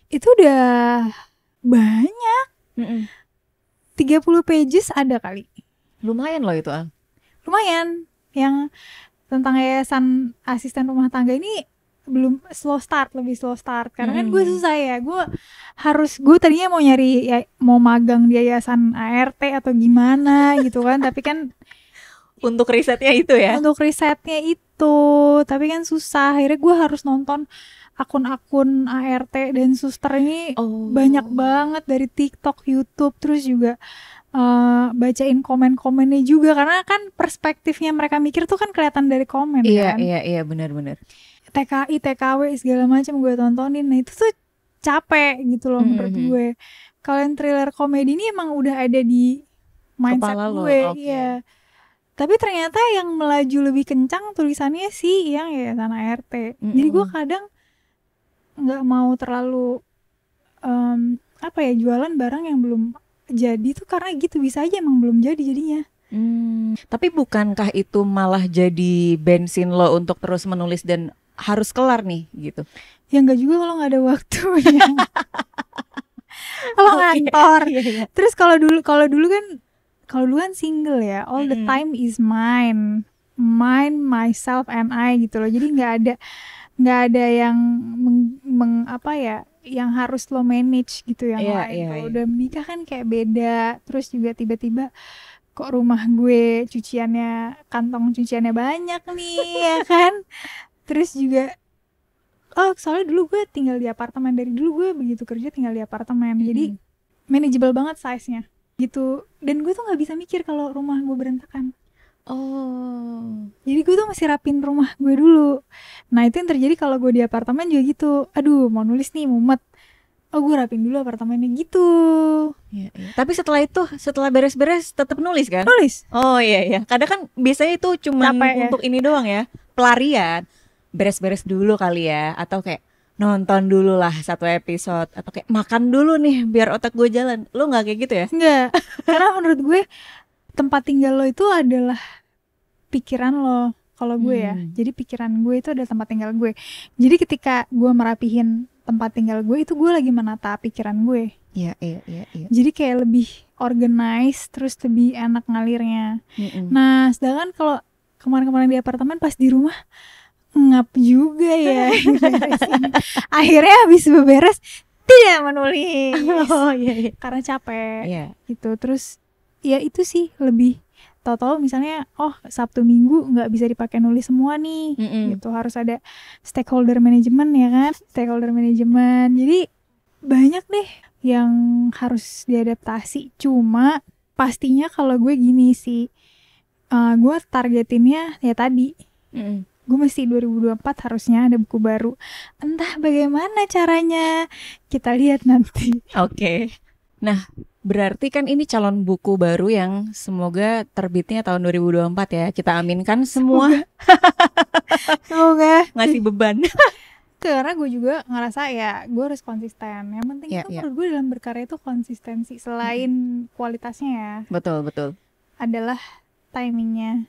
Itu udah banyak. Mm-mm. 30 pages ada kali. Lumayan loh itu Al. Lumayan. Yang tentang yayasan asisten rumah tangga ini belum lebih slow start karena kan gue susah ya, gue tadinya mau nyari ya, mau magang di yayasan ART atau gimana gitu kan, tapi kan untuk risetnya itu ya, tapi kan susah, akhirnya gue harus nonton akun-akun ART dan suster ini banyak banget dari TikTok, YouTube, terus juga bacain komen-komennya juga karena kan perspektifnya mereka mikir tuh kan kelihatan dari komen kan. Iya benar-benar. TKI, TKW segala macam gue tontonin, nah itu tuh capek gitu loh menurut gue. Kalau yang thriller komedi ini emang udah ada di mindset gue, iya. Tapi ternyata yang melaju lebih kencang tulisannya sih yang yayasan ART. Jadi gue kadang nggak mau terlalu jualan barang yang belum jadi tuh karena gitu, bisa aja emang belum jadi jadinya. Tapi bukankah itu malah jadi bensin lo untuk terus menulis dan harus kelar nih gitu? Ya nggak juga kalau nggak ada waktu ya. Kalau ngantor. Terus kalau dulu kan single ya, all the time is mine, myself and I gitu loh. Jadi nggak ada yang yang harus lo manage gitu yang lain. Kalau udah menikah kan kayak beda. Terus juga tiba-tiba kok rumah gue kantong cuciannya banyak nih ya kan. Terus juga soalnya dulu gue tinggal di apartemen, dari dulu gue begitu kerja tinggal di apartemen. Jadi manageable banget size-nya gitu. Dan gue tuh nggak bisa mikir kalau rumah gue berantakan. Jadi gue tuh masih rapin rumah gue dulu. Nah itu yang terjadi kalau gue di apartemen juga gitu. Aduh mau nulis nih mumet, gue rapin dulu apartemennya gitu. Iya. Tapi setelah beres-beres tetap nulis kan? Nulis. Iya. Kadang kan biasanya itu cuma untuk ini doang ya, pelarian. Beres-beres dulu kali ya, atau kayak nonton dulu lah 1 episode, atau kayak makan dulu nih biar otak gue jalan. Lo nggak kayak gitu ya? Nggak. Karena menurut gue tempat tinggal lo itu adalah pikiran lo. Kalau gue ya, jadi pikiran gue itu adalah tempat tinggal gue. Jadi ketika gue merapihin tempat tinggal gue, itu gue lagi menata pikiran gue. Iya. Jadi kayak lebih organized, terus lebih enak ngalirnya. Nah sedangkan kalau kemarin-kemarin di apartemen, pas di rumah ngap juga ya. Akhirnya habis beberes tidak menulis. Karena capek gitu. Terus ya itu sih, lebih tahu-tahu misalnya Sabtu Minggu nggak bisa dipakai nulis semua nih gitu, harus ada stakeholder management ya kan, jadi banyak deh yang harus diadaptasi. Cuma pastinya kalau gue gini sih, gue targetinnya ya tadi, gue mesti 2024 harusnya ada buku baru. Entah bagaimana caranya, kita lihat nanti. Oke. Nah, berarti kan ini calon buku baru yang semoga terbitnya tahun 2024 ya. Kita aminkan semua. Semoga. Ngasih beban. Karena gue juga ngerasa ya gue harus konsisten. Yang penting itu menurut gue dalam berkarya itu konsistensi. Selain kualitasnya ya. Betul. Adalah timingnya.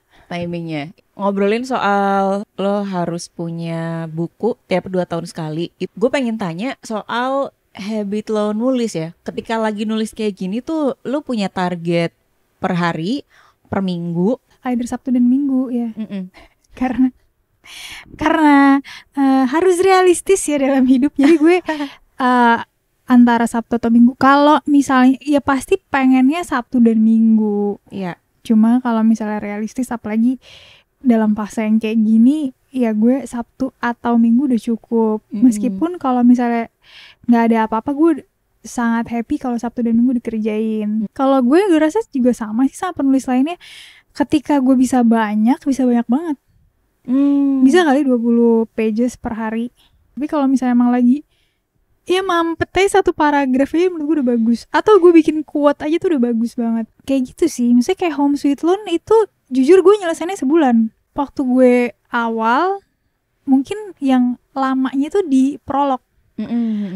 Ngobrolin soal lo harus punya buku tiap 2 tahun sekali. Gue pengen tanya soal habit lo nulis ya. Ketika lagi nulis kayak gini tuh lo punya target per hari, per minggu? Either Sabtu dan Minggu ya. Karena harus realistis ya dalam hidup. Jadi gue antara Sabtu atau Minggu. Kalau misalnya ya pasti pengennya Sabtu dan Minggu. Iya. Cuma kalau misalnya realistis, apalagi dalam fase yang kayak gini, ya gue Sabtu atau Minggu udah cukup. Meskipun kalau misalnya nggak ada apa-apa, gue sangat happy kalau Sabtu dan Minggu dikerjain. Kalau gue rasa juga sama sih sama penulis lainnya. Ketika gue bisa banyak banget. Bisa kali 20 pages per hari. Tapi kalau misalnya emang lagi ya mampet aja 1 paragraf aja menurut gue udah bagus. Atau gue bikin quote aja tuh udah bagus banget. Kayak gitu sih. Misalnya kayak Home Sweet Loan itu jujur gue nyelesainnya sebulan. Waktu gue awal mungkin yang lamanya tuh di prolog.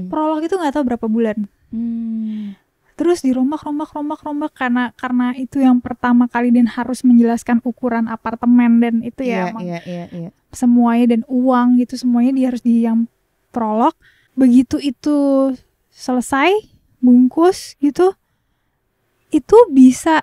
Prolog itu nggak tahu berapa bulan. Terus dirombak karena itu yang pertama kali dan harus menjelaskan ukuran apartemen dan itu ya semuanya, dan uang gitu semuanya dia harus di yang prolog. Begitu itu selesai bungkus gitu, itu bisa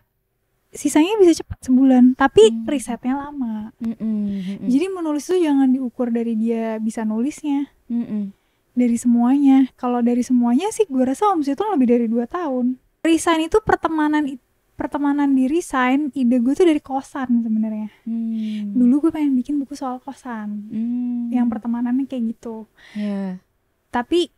sisanya bisa cepat sebulan, tapi Hmm. risetnya lama. Mm-mm. Jadi menulis tuh jangan diukur dari dia bisa nulisnya, Mm-mm. dari semuanya. Kalau dari semuanya sih gue rasa Om itu lebih dari 2 tahun. Resign itu pertemanan di resign, ide gue tuh dari kosan sebenarnya. Hmm. Dulu gue pengen bikin buku soal kosan, Hmm. yang pertemanannya kayak gitu. Ya. Tapi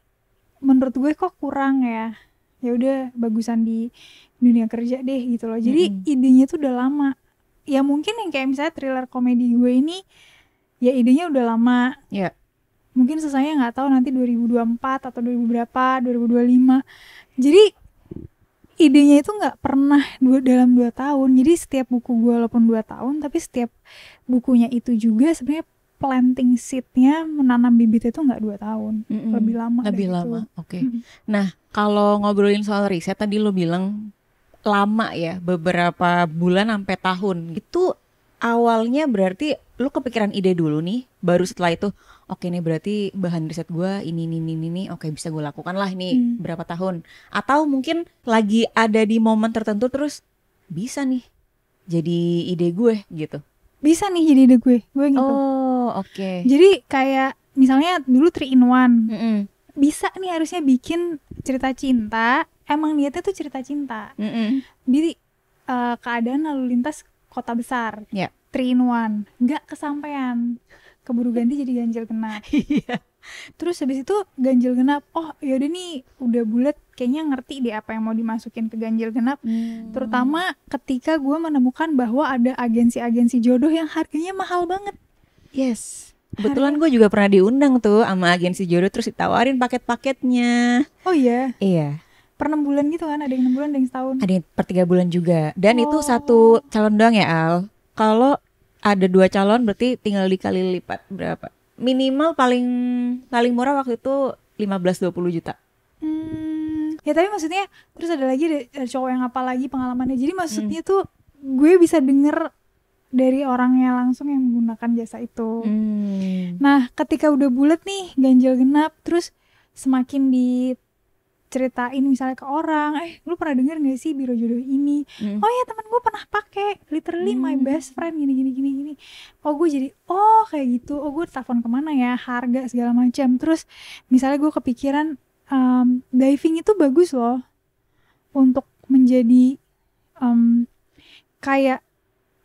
menurut gue kok kurang ya. Ya udah bagusan di dunia kerja deh gitu loh. Jadi idenya tuh udah lama. Ya mungkin yang kayak misalnya thriller komedi gue ini, ya idenya udah lama. Ya. Mungkin selesainya nggak tahu nanti 2024 atau 2000 berapa, 2025. Jadi idenya itu nggak pernah dalam 2 tahun. Jadi setiap buku gue walaupun 2 tahun, tapi setiap bukunya itu juga sebenarnya planting seednya, menanam bibit itu nggak 2 tahun. Mm-mm. Lebih lama Lebih dari lama. itu. Oke. Nah, kalau ngobrolin soal riset tadi lo bilang lama ya, beberapa bulan sampai tahun. Itu awalnya berarti lu kepikiran ide dulu nih, baru setelah itu oke nih berarti bahan riset gua ini, oke bisa gue lakukan lah ini berapa tahun. Atau mungkin lagi ada di momen tertentu terus bisa nih jadi ide gue gitu. Bisa nih jadi ide gue gitu. Oh, oke. Jadi kayak misalnya dulu 3 in 1. Mm-mm. Bisa nih harusnya bikin cerita cinta, emang niatnya tuh cerita cinta. Mm-mm. Di keadaan lalu lintas kota besar. Ya. 3 in 1. Nggak kesampaian. Keburu ganti jadi ganjil genap. Iya. Terus habis itu ganjil genap. Oh, yaudah nih udah bulat, kayaknya ngerti deh apa yang mau dimasukin ke ganjil genap. Terutama ketika gue menemukan bahwa ada agensi-agensi jodoh yang harganya mahal banget. Yes. Kebetulan gue juga pernah diundang tuh sama agensi jodoh terus ditawarin paket-paketnya. Oh iya, Iya. per 6 bulan gitu kan, ada yang 6 bulan, ada yang setahun. Ada yang per 3 bulan juga. Dan itu Oh. satu calon doang ya Al. Kalau ada 2 calon berarti tinggal dikali lipat berapa? Minimal paling murah waktu itu 15-20 juta. Ya tapi maksudnya terus ada lagi ada cowok yang apa lagi pengalamannya. Jadi maksudnya tuh gue bisa denger dari orangnya langsung yang menggunakan jasa itu. Nah, ketika udah bulat nih ganjil genap, terus semakin diceritain misalnya ke orang, lu pernah denger gak sih biro jodoh ini? Oh ya, teman gue pernah pakai, literally my best friend gini. Oh gue jadi kayak gitu. Oh gue telepon kemana ya, harga segala macam. Terus misalnya gue kepikiran diving itu bagus loh untuk menjadi kayak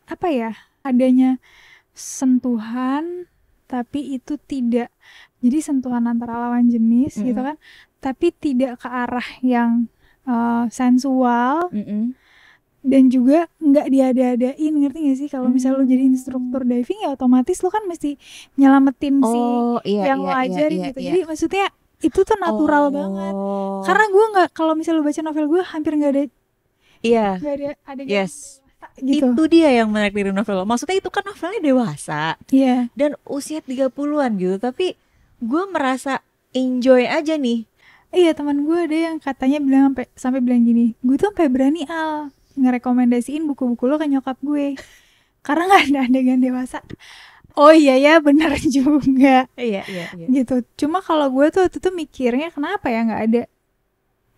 apa ya, adanya sentuhan tapi itu tidak jadi sentuhan antara lawan jenis gitu kan, tapi tidak ke arah yang sensual dan juga nggak diada-adain, ngerti gak sih? Kalau misalnya lo jadi instruktur diving ya otomatis lo kan mesti nyelamatin yang lo ajarin gitu. Jadi maksudnya itu tuh natural banget. Karena gue nggak, kalau misalnya lo baca novel gue hampir nggak ada nggak ada adegan gitu. Itu dia yang menarik dari novel. Maksudnya itu kan novelnya dewasa. Iya. Dan usia 30-an gitu. Tapi gue merasa enjoy aja nih. Iya, teman gue ada yang katanya bilang sampai bilang gini, gue tuh sampai berani Al ngerekomendasiin buku-buku lo ke nyokap gue karena nggak ada adegan dewasa. Oh iya ya, benar juga. Iya. Gitu. Cuma kalau gue tuh waktu itu mikirnya kenapa ya nggak ada.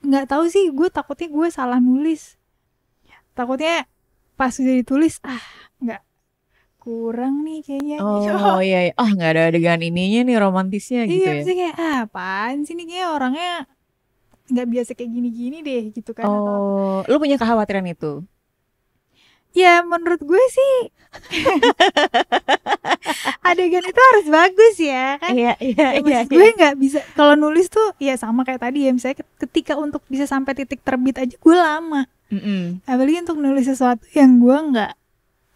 Nggak tahu sih, gue takutnya gue salah nulis. Takutnya pas udah ditulis nggak, kurang nih kayaknya. Oh iya. Nggak ada adegan ininya nih, romantisnya gitu ya. Iya, pasti kayak apaan sih nih, kayak orangnya nggak biasa kayak gini-gini deh gitu kan. Oh, lu punya kekhawatiran itu? Ya menurut gue sih adegan itu harus bagus ya kan. Iya. Maksud gue nggak bisa kalau nulis tuh ya sama kayak tadi ya, misalnya ketika untuk bisa sampai titik terbit aja gue lama. Apalagi untuk nulis sesuatu yang gue nggak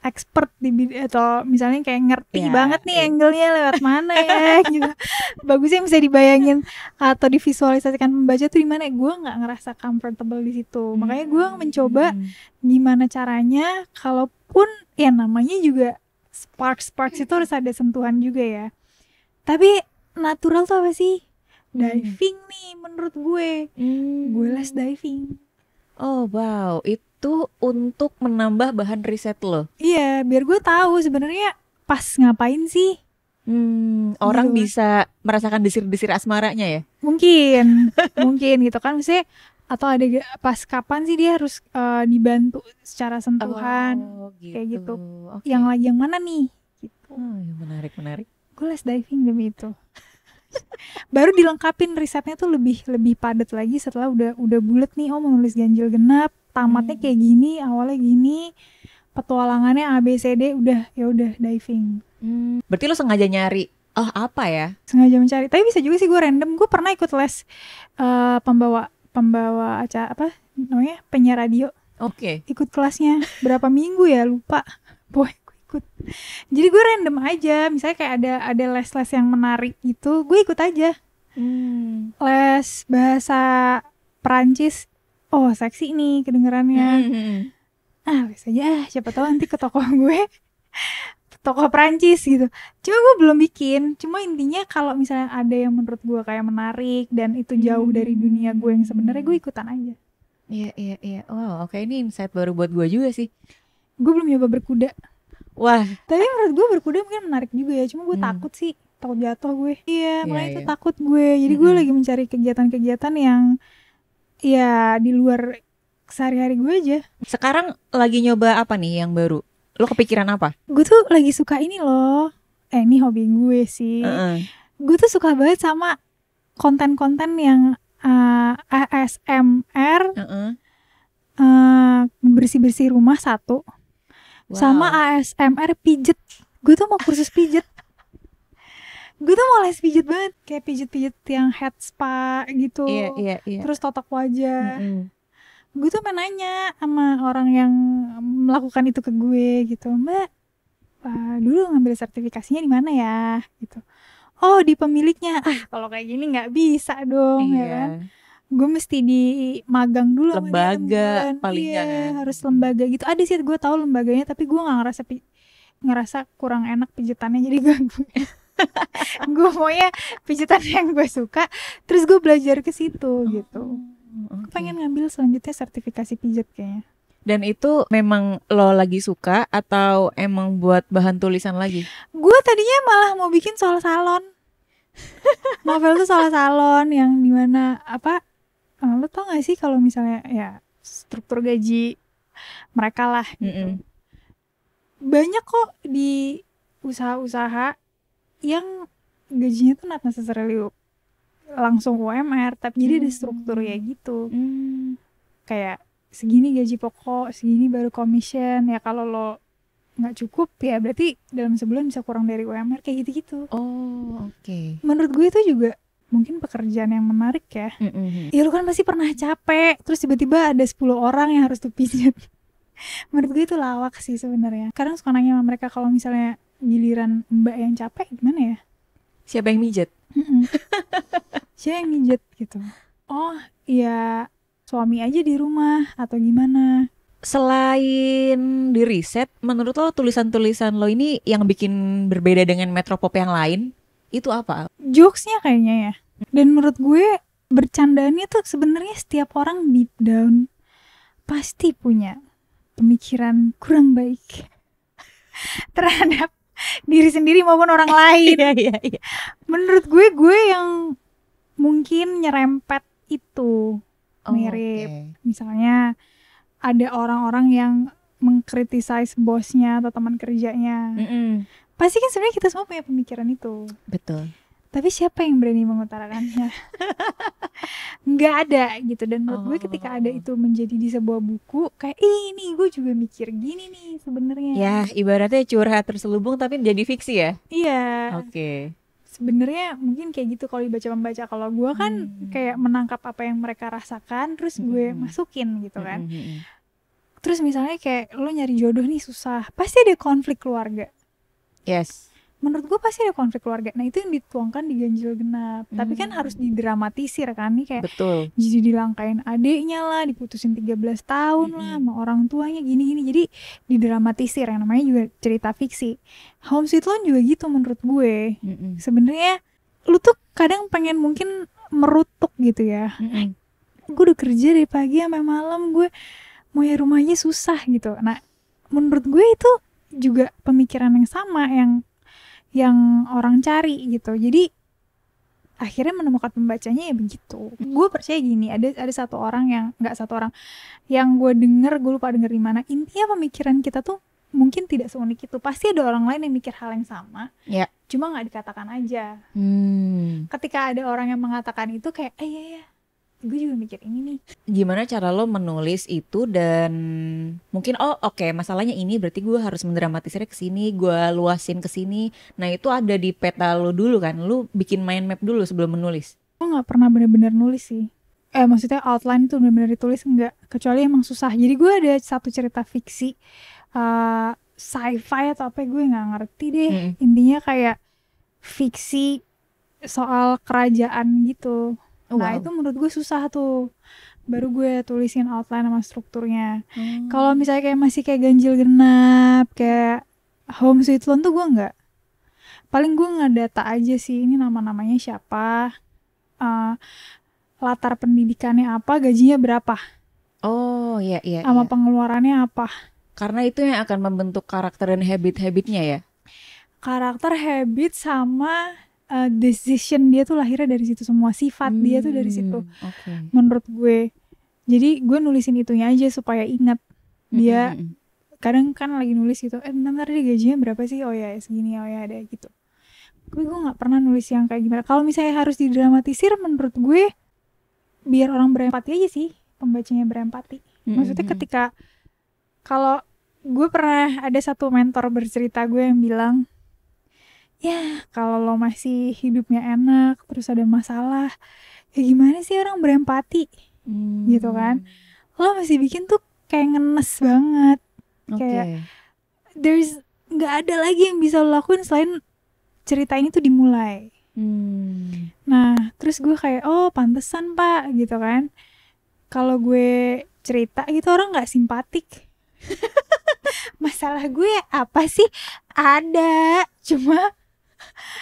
expert di atau misalnya kayak ngerti banget nih angle-nya lewat mana ya gitu. Bagusnya bisa dibayangin atau divisualisasikan pembaca tuh di mana. Gue nggak ngerasa comfortable di situ. Makanya gue mencoba gimana caranya, kalaupun ya namanya juga sparks itu harus ada sentuhan juga ya. Tapi natural tuh apa sih? Diving nih menurut gue. Gue les diving. Oh wow, itu untuk menambah bahan riset lo? Iya, biar gue tahu sebenarnya pas ngapain sih. Orang gitu. Bisa merasakan desir-desir asmaranya ya? Mungkin gitu kan. Misalnya atau ada pas kapan sih dia harus dibantu secara sentuhan kayak gitu. Oke. Yang mana nih gitu. Menarik. Gue les diving demi itu. Baru dilengkapin risetnya tuh lebih padat lagi setelah udah bulet nih, mau nulis ganjil genap, tamatnya kayak gini, awalnya gini, petualangannya ABCD, udah diving. Berarti lo sengaja nyari apa ya? Sengaja mencari. Tapi bisa juga sih gue random. Gue pernah ikut les pembawa acara apa namanya, penyiar radio. Oke. Ikut kelasnya berapa minggu ya, lupa. Boy, gue ikut. Jadi gue random aja. Misalnya kayak ada les-les yang menarik gitu, gue ikut aja. Les bahasa Perancis. Oh, seksi nih kedengerannya. Les aja, siapa tahu nanti ke toko gue, toko Perancis gitu. Cuma gue belum bikin. Cuma intinya kalau misalnya ada yang menurut gue kayak menarik dan itu jauh dari dunia gue yang sebenarnya, gue ikutan aja. Iya. Wow, oke, ini insight baru buat gue juga sih. Gue belum nyoba berkuda. Wah. Tapi menurut gue berkuda mungkin menarik juga ya. Cuma gue takut sih, takut jatuh gue. Iya, makanya itu takut gue. Jadi gue lagi mencari kegiatan-kegiatan yang ya di luar sehari-hari gue aja. Sekarang lagi nyoba apa nih yang baru? Lo kepikiran apa? Gue tuh lagi suka ini loh. Ini hobi gue sih. Gue tuh suka banget sama konten-konten yang ASMR, bersih-bersih rumah satu, sama ASMR pijet. Gue tuh mau kursus pijet. Gue tuh mau les pijet banget, kayak pijet-pijet yang head spa gitu. Iya. Terus totok wajah. Gue tuh pengen nanya sama orang yang melakukan itu ke gue gitu, Mbak, dulu ngambil sertifikasinya di mana ya gitu. Oh, di pemiliknya. Kalau kayak gini nggak bisa dong, ya kan? Gue mesti di magang dulu lembaga paling harus lembaga gitu. Ada sih gue tahu lembaganya, tapi gue nggak ngerasa kurang enak pijetannya, jadi gue maunya pijetan yang gue suka, terus gue belajar ke situ gitu. Gue pengen ngambil selanjutnya sertifikasi pijet kayaknya. Dan itu memang lo lagi suka atau emang buat bahan tulisan lagi? Gue tadinya malah mau bikin soal salon. Novel tuh soal salon yang dimana lo tau gak sih kalau misalnya ya struktur gaji mereka lah gitu. Banyak kok di usaha-usaha yang gajinya tuh not necessarily langsung UMR, tapi jadi ada struktur ya gitu. Kayak segini gaji pokok, segini baru commission. Ya kalau lo nggak cukup ya berarti dalam sebulan bisa kurang dari UMR, kayak gitu-gitu. Oke. Menurut gue itu juga mungkin pekerjaan yang menarik ya. Ya lo kan pasti pernah capek, terus tiba-tiba ada 10 orang yang harus tuh pijat. Menurut gue itu lawak sih sebenarnya. Kadang suka nanya sama mereka kalau misalnya giliran mbak yang capek gimana ya? Siapa yang mijet? Siapa yang mijet gitu? Oh ya suami aja di rumah atau gimana? Selain di riset, menurut lo tulisan-tulisan lo ini yang bikin berbeda dengan Metropop yang lain itu apa? Jokesnya kayaknya ya. Dan menurut gue bercandaannya tuh sebenarnya setiap orang deep down pasti punya pemikiran kurang baik terhadap diri sendiri maupun orang lain. Iya. Menurut gue yang mungkin nyerempet itu mirip. Misalnya ada orang-orang yang mengkritisize bosnya atau teman kerjanya. Pasti kan sebenarnya kita semua punya pemikiran itu. Betul. Tapi siapa yang berani mengutarakannya? Nggak ada gitu. Dan menurut gue ketika ada itu menjadi di sebuah buku, kayak ini gue juga mikir gini nih sebenarnya. Ya ibaratnya curhat terselubung tapi jadi fiksi ya? Iya. Oke. Sebenarnya mungkin kayak gitu kalau dibaca membaca. Kalau gue kan kayak menangkap apa yang mereka rasakan, terus gue masukin gitu kan. Terus misalnya kayak lo nyari jodoh nih susah, pasti ada konflik keluarga. Yes. Menurut gue pasti ada konflik keluarga. Nah itu yang dituangkan di Ganjil Genap. Tapi kan harus didramatisir kan nih, kayak betul. Jadi dilangkain adiknya lah, diputusin 13 tahun lah sama orang tuanya gini-gini. Jadi didramatisir, yang namanya juga cerita fiksi. Home Sweet Loan juga gitu menurut gue. Sebenarnya lu tuh kadang pengen mungkin merutuk gitu ya. Gue udah kerja dari pagi sampai malam, gue mau ya rumahnya susah gitu. Nah menurut gue itu juga pemikiran yang sama yang orang cari gitu. Jadi akhirnya menemukan pembacanya ya begitu. Gue percaya gini, ada satu orang yang nggak satu orang yang gue lupa denger di mana, intinya pemikiran kita tuh mungkin tidak seunik itu. Pasti ada orang lain yang mikir hal yang sama, Ya. cuma nggak dikatakan aja. Ketika ada orang yang mengatakan itu kayak iya gue juga mikir ini nih. Gimana cara lo menulis itu dan mungkin oke, masalahnya ini berarti gue harus mendramatisirnya ke sini, gue luasin ke sini. Nah, itu ada di peta lo dulu kan. Lo bikin mind map dulu sebelum menulis. Gue nggak pernah bener-bener nulis sih. Maksudnya outline tuh bener-bener ditulis enggak, kecuali emang susah. Jadi gue ada satu cerita fiksi sci-fi atau apa gue nggak ngerti deh. Intinya kayak fiksi soal kerajaan gitu. Nah itu menurut gue susah tuh, baru gue tulisin outline sama strukturnya. Kalau misalnya kayak masih kayak ganjil genap, kayak Home Sweet Loan tuh gue nggak. Paling gue ngedata aja sih, ini nama-namanya siapa, latar pendidikannya apa, gajinya berapa. Oh iya. Sama pengeluarannya apa. Karena itu yang akan membentuk karakter dan habit-habitnya ya. Karakter, habit, sama decision dia tuh lahirnya dari situ semua, sifat dia tuh dari situ. Menurut gue. Jadi gue nulisin itunya aja supaya ingat. Dia kadang kan lagi nulis gitu, bentar dia gajinya berapa sih? Oh ya segini, oh ya ada gitu. Gue nggak pernah nulis yang kayak gimana. Kalau misalnya harus didramatisir, menurut gue biar orang berempati aja sih, pembacanya berempati. Maksudnya ketika, kalau gue pernah ada satu mentor bercerita gue yang bilang, ya kalau lo masih hidupnya enak terus ada masalah, ya gimana sih orang berempati gitu kan. Lo masih bikin tuh kayak ngenes banget. Kayak there's gak ada lagi yang bisa lo lakuin selain cerita ini tuh dimulai. Nah terus gue kayak pantesan pak gitu kan, kalau gue cerita gitu orang gak simpatik. Masalah gue apa sih, ada, cuma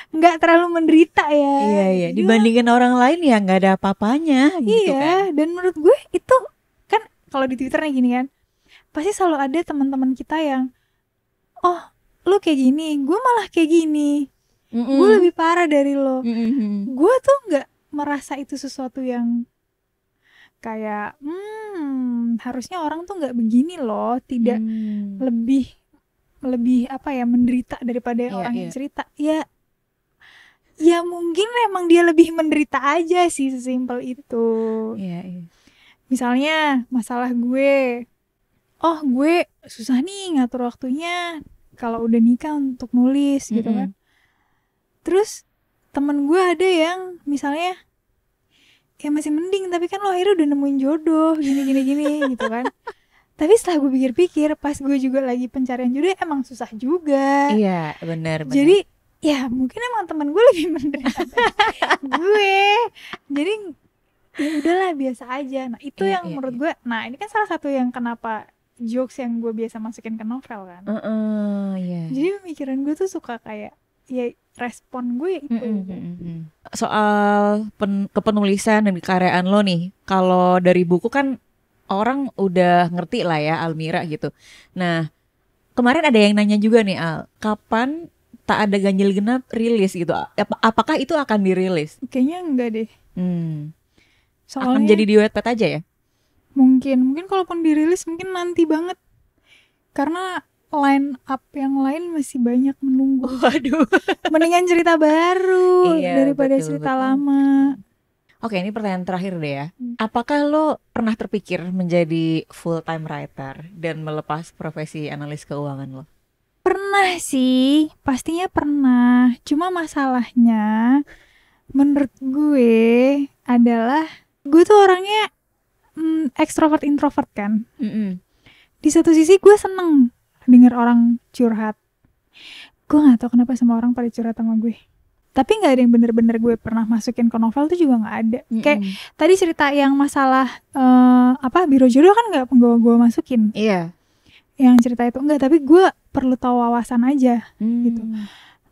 nggak terlalu menderita ya. Iya. Dibandingin orang lain ya nggak ada apa-apanya gitu kan. Dan menurut gue itu kan, kalau di Twitter nih gini kan, pasti selalu ada teman-teman kita yang lo kayak gini, gue malah kayak gini, gue lebih parah dari lo. Gue tuh nggak merasa itu sesuatu yang kayak harusnya orang tuh nggak begini loh, tidak lebih apa ya, menderita daripada orang yang cerita. Ya mungkin emang dia lebih menderita aja sih, sesimpel itu. Misalnya masalah gue, gue susah nih ngatur waktunya kalau udah nikah untuk nulis gitu kan. Terus temen gue ada yang misalnya ya masih mending, tapi kan lo akhirnya udah nemuin jodoh gini gitu kan. Tapi setelah gue pikir-pikir, pas gue juga lagi pencarian jodoh, emang susah juga. Iya, benar. Jadi ya mungkin emang teman gue lebih menderita gue. Jadi ya udahlah, biasa aja. Nah itu yang menurut gue, nah ini kan salah satu yang kenapa jokes yang gue biasa masukin ke novel kan. Jadi pemikiran gue tuh suka kayak ya respon gue itu. Soal kepenulisan dan kekaryaan lo nih, kalau dari buku kan orang udah ngerti lah ya Almira gitu. Nah kemarin ada yang nanya juga nih Al, kapan Tak Ada Ganjil Genap rilis gitu? Apakah itu akan dirilis? Kayaknya enggak deh. Soalnya akan jadi di Wattpad aja ya? Mungkin kalaupun dirilis mungkin nanti banget, karena line up yang lain masih banyak menunggu. Waduh. Mendingan cerita baru daripada cerita lama. Oke, ini pertanyaan terakhir deh ya. Apakah lo pernah terpikir menjadi full time writer dan melepas profesi analis keuangan lo? Pernah sih, pastinya pernah. Cuma masalahnya menurut gue adalah gue tuh orangnya ekstrovert introvert kan. Di satu sisi gue seneng denger orang curhat. Gue gak tahu kenapa semua orang pada curhat sama gue. Tapi gak ada yang bener-bener gue pernah masukin ke novel tuh juga gak ada. Kayak tadi cerita yang masalah Biro Jodoh kan gak gue masukin. Iya. Yang cerita itu enggak, tapi gue perlu tahu wawasan aja gitu.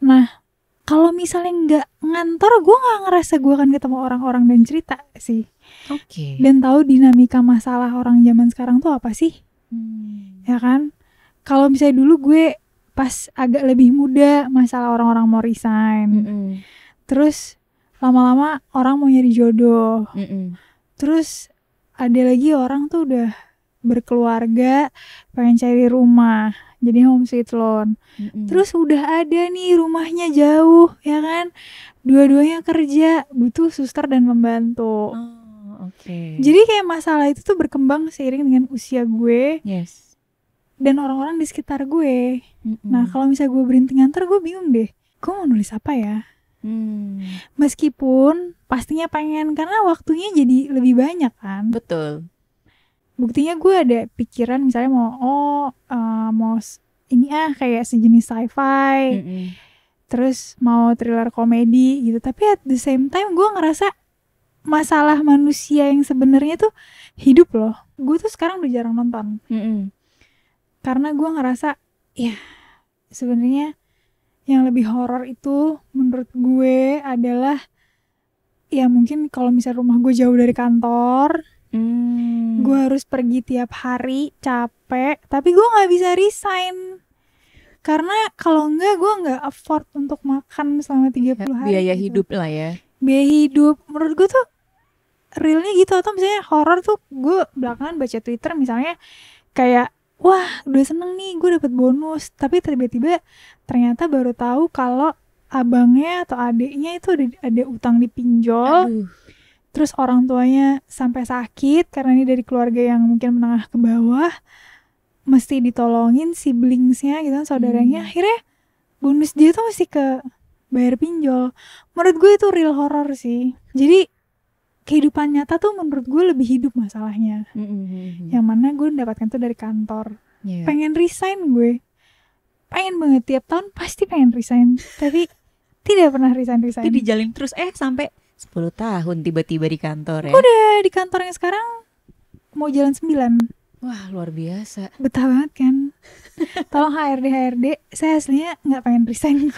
Nah kalau misalnya gak ngantor, gue gak ngerasa gue akan ketemu orang-orang dan cerita sih. Dan tahu dinamika masalah orang zaman sekarang tuh apa sih. Ya kan. Kalau misalnya dulu gue pas agak lebih muda, masalah orang-orang mau resign. Terus lama-lama orang mau nyari jodoh. Mm-mm. Terus ada lagi orang tuh udah berkeluarga, pengen cari rumah, jadi home sweet loan. Mm-mm. Terus udah ada nih rumahnya jauh, ya kan? Dua-duanya kerja, butuh suster dan pembantu. Oh, oke. Jadi kayak masalah itu tuh berkembang seiring dengan usia gue Yes. dan orang-orang di sekitar gue. Mm-mm. Nah, kalau misalnya gue berhenti ngantor, gue bingung deh. Gue mau nulis apa ya? Meskipun pastinya pengen, karena waktunya jadi lebih banyak kan. Betul. Buktinya gue ada pikiran misalnya mau ini kayak sejenis sci-fi, Mm-mm. terus mau thriller komedi gitu. Tapi at the same time gue ngerasa masalah manusia yang sebenarnya tuh hidup loh. Gue tuh sekarang udah jarang nonton Mm-mm. karena gue ngerasa ya sebenarnya yang lebih horor itu menurut gue adalah ya mungkin kalau misalnya rumah gue jauh dari kantor, gue harus pergi tiap hari, capek, tapi gue nggak bisa resign karena kalau enggak gue nggak afford untuk makan selama 30 hari. Biaya gitu. hidup lah ya. Biaya hidup menurut gue tuh realnya gitu. Atau misalnya horor tuh gue belakangan baca Twitter misalnya kayak wah udah seneng nih gue dapet bonus, tapi tiba-tiba ternyata baru tahu kalau abangnya atau adiknya itu ada utang di pinjol. Aduh. Terus orang tuanya sampai sakit karena ini dari keluarga yang mungkin menengah ke bawah, mesti ditolongin siblingsnya gitu kan, saudaranya. Akhirnya bonus dia tuh mesti ke bayar pinjol. Menurut gue itu real horror sih. Jadi kehidupan nyata tuh menurut gue lebih hidup masalahnya. Yang mana gue mendapatkan tuh dari kantor. Yeah. Pengen resign gue. Pengen banget tiap tahun pasti pengen resign. Tapi tidak pernah resign. Itu dijalin terus sampai 10 tahun tiba-tiba di kantor ya. Gue udah di kantor yang sekarang mau jalan 9. Wah, luar biasa. Betah banget kan. Tolong HRD, saya aslinya gak pengen resign.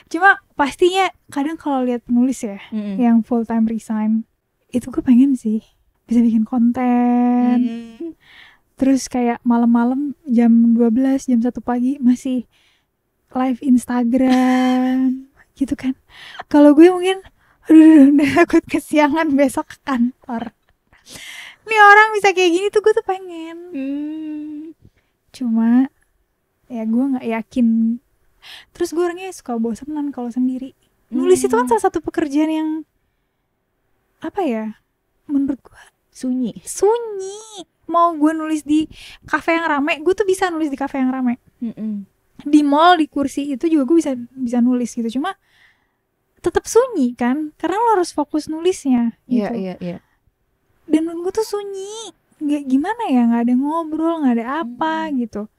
Cuma pastinya kadang kalau lihat penulis ya yang full time resign, itu gue pengen sih bisa bikin konten. Terus kayak malam-malam jam 12, jam 1 pagi masih live Instagram gitu kan. Kalau gue mungkin aduh takut kesiangan besok ke kantor. Nih orang bisa kayak gini tuh gue tuh pengen. Cuma ya gue gak yakin. Terus gue orangnya suka bosenan kalau sendiri. Nulis itu kan salah satu pekerjaan yang apa ya, menurut gue sunyi. Mau gue nulis di kafe yang rame, gue tuh bisa nulis di kafe yang rame. Di mall, di kursi itu juga gue bisa nulis gitu. Cuma tetap sunyi kan, karena lo harus fokus nulisnya gitu. Iya. Dan menurut gue tuh sunyi, nggak gimana ya, nggak ada ngobrol, nggak ada apa gitu.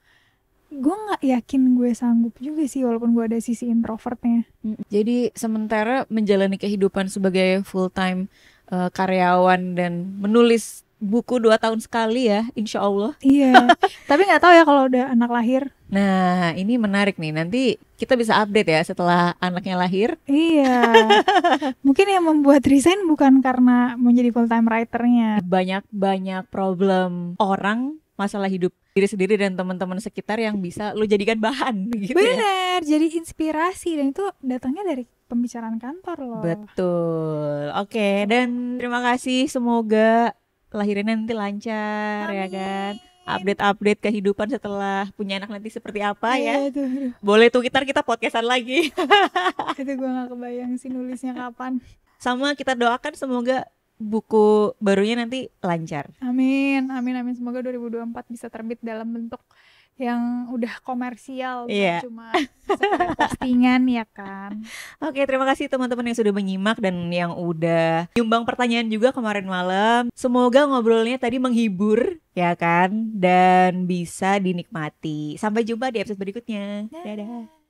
Gue nggak yakin gue sanggup juga sih walaupun gue ada sisi introvertnya. Jadi sementara menjalani kehidupan sebagai full time karyawan dan menulis buku 2 tahun sekali ya, insya Allah. Iya. Tapi nggak tahu ya kalau udah anak lahir. Nah ini menarik nih, nanti kita bisa update ya setelah anaknya lahir. Iya. Mungkin yang membuat resign bukan karena mau jadi full time writernya. Banyak problem orang, masalah hidup diri sendiri dan teman-teman sekitar yang bisa lo jadikan bahan gitu. Bener, jadi inspirasi, dan itu datangnya dari pembicaraan kantor loh. Betul. Oke, dan terima kasih, semoga lahirnya nanti lancar. Amin. Ya kan. Update kehidupan setelah punya anak nanti seperti apa ya. Itu Boleh tuh kita podcastan lagi. gue gak kebayang sih nulisnya kapan. Sama kita doakan semoga buku barunya nanti lancar. Amin. Semoga 2024 bisa terbit dalam bentuk yang udah komersial, Iya. cuma sekedar postingan ya kan. Oke, terima kasih teman-teman yang sudah menyimak dan yang udah nyumbang pertanyaan juga kemarin malam. Semoga ngobrolnya tadi menghibur ya kan, dan bisa dinikmati. Sampai jumpa di episode berikutnya. Dadah.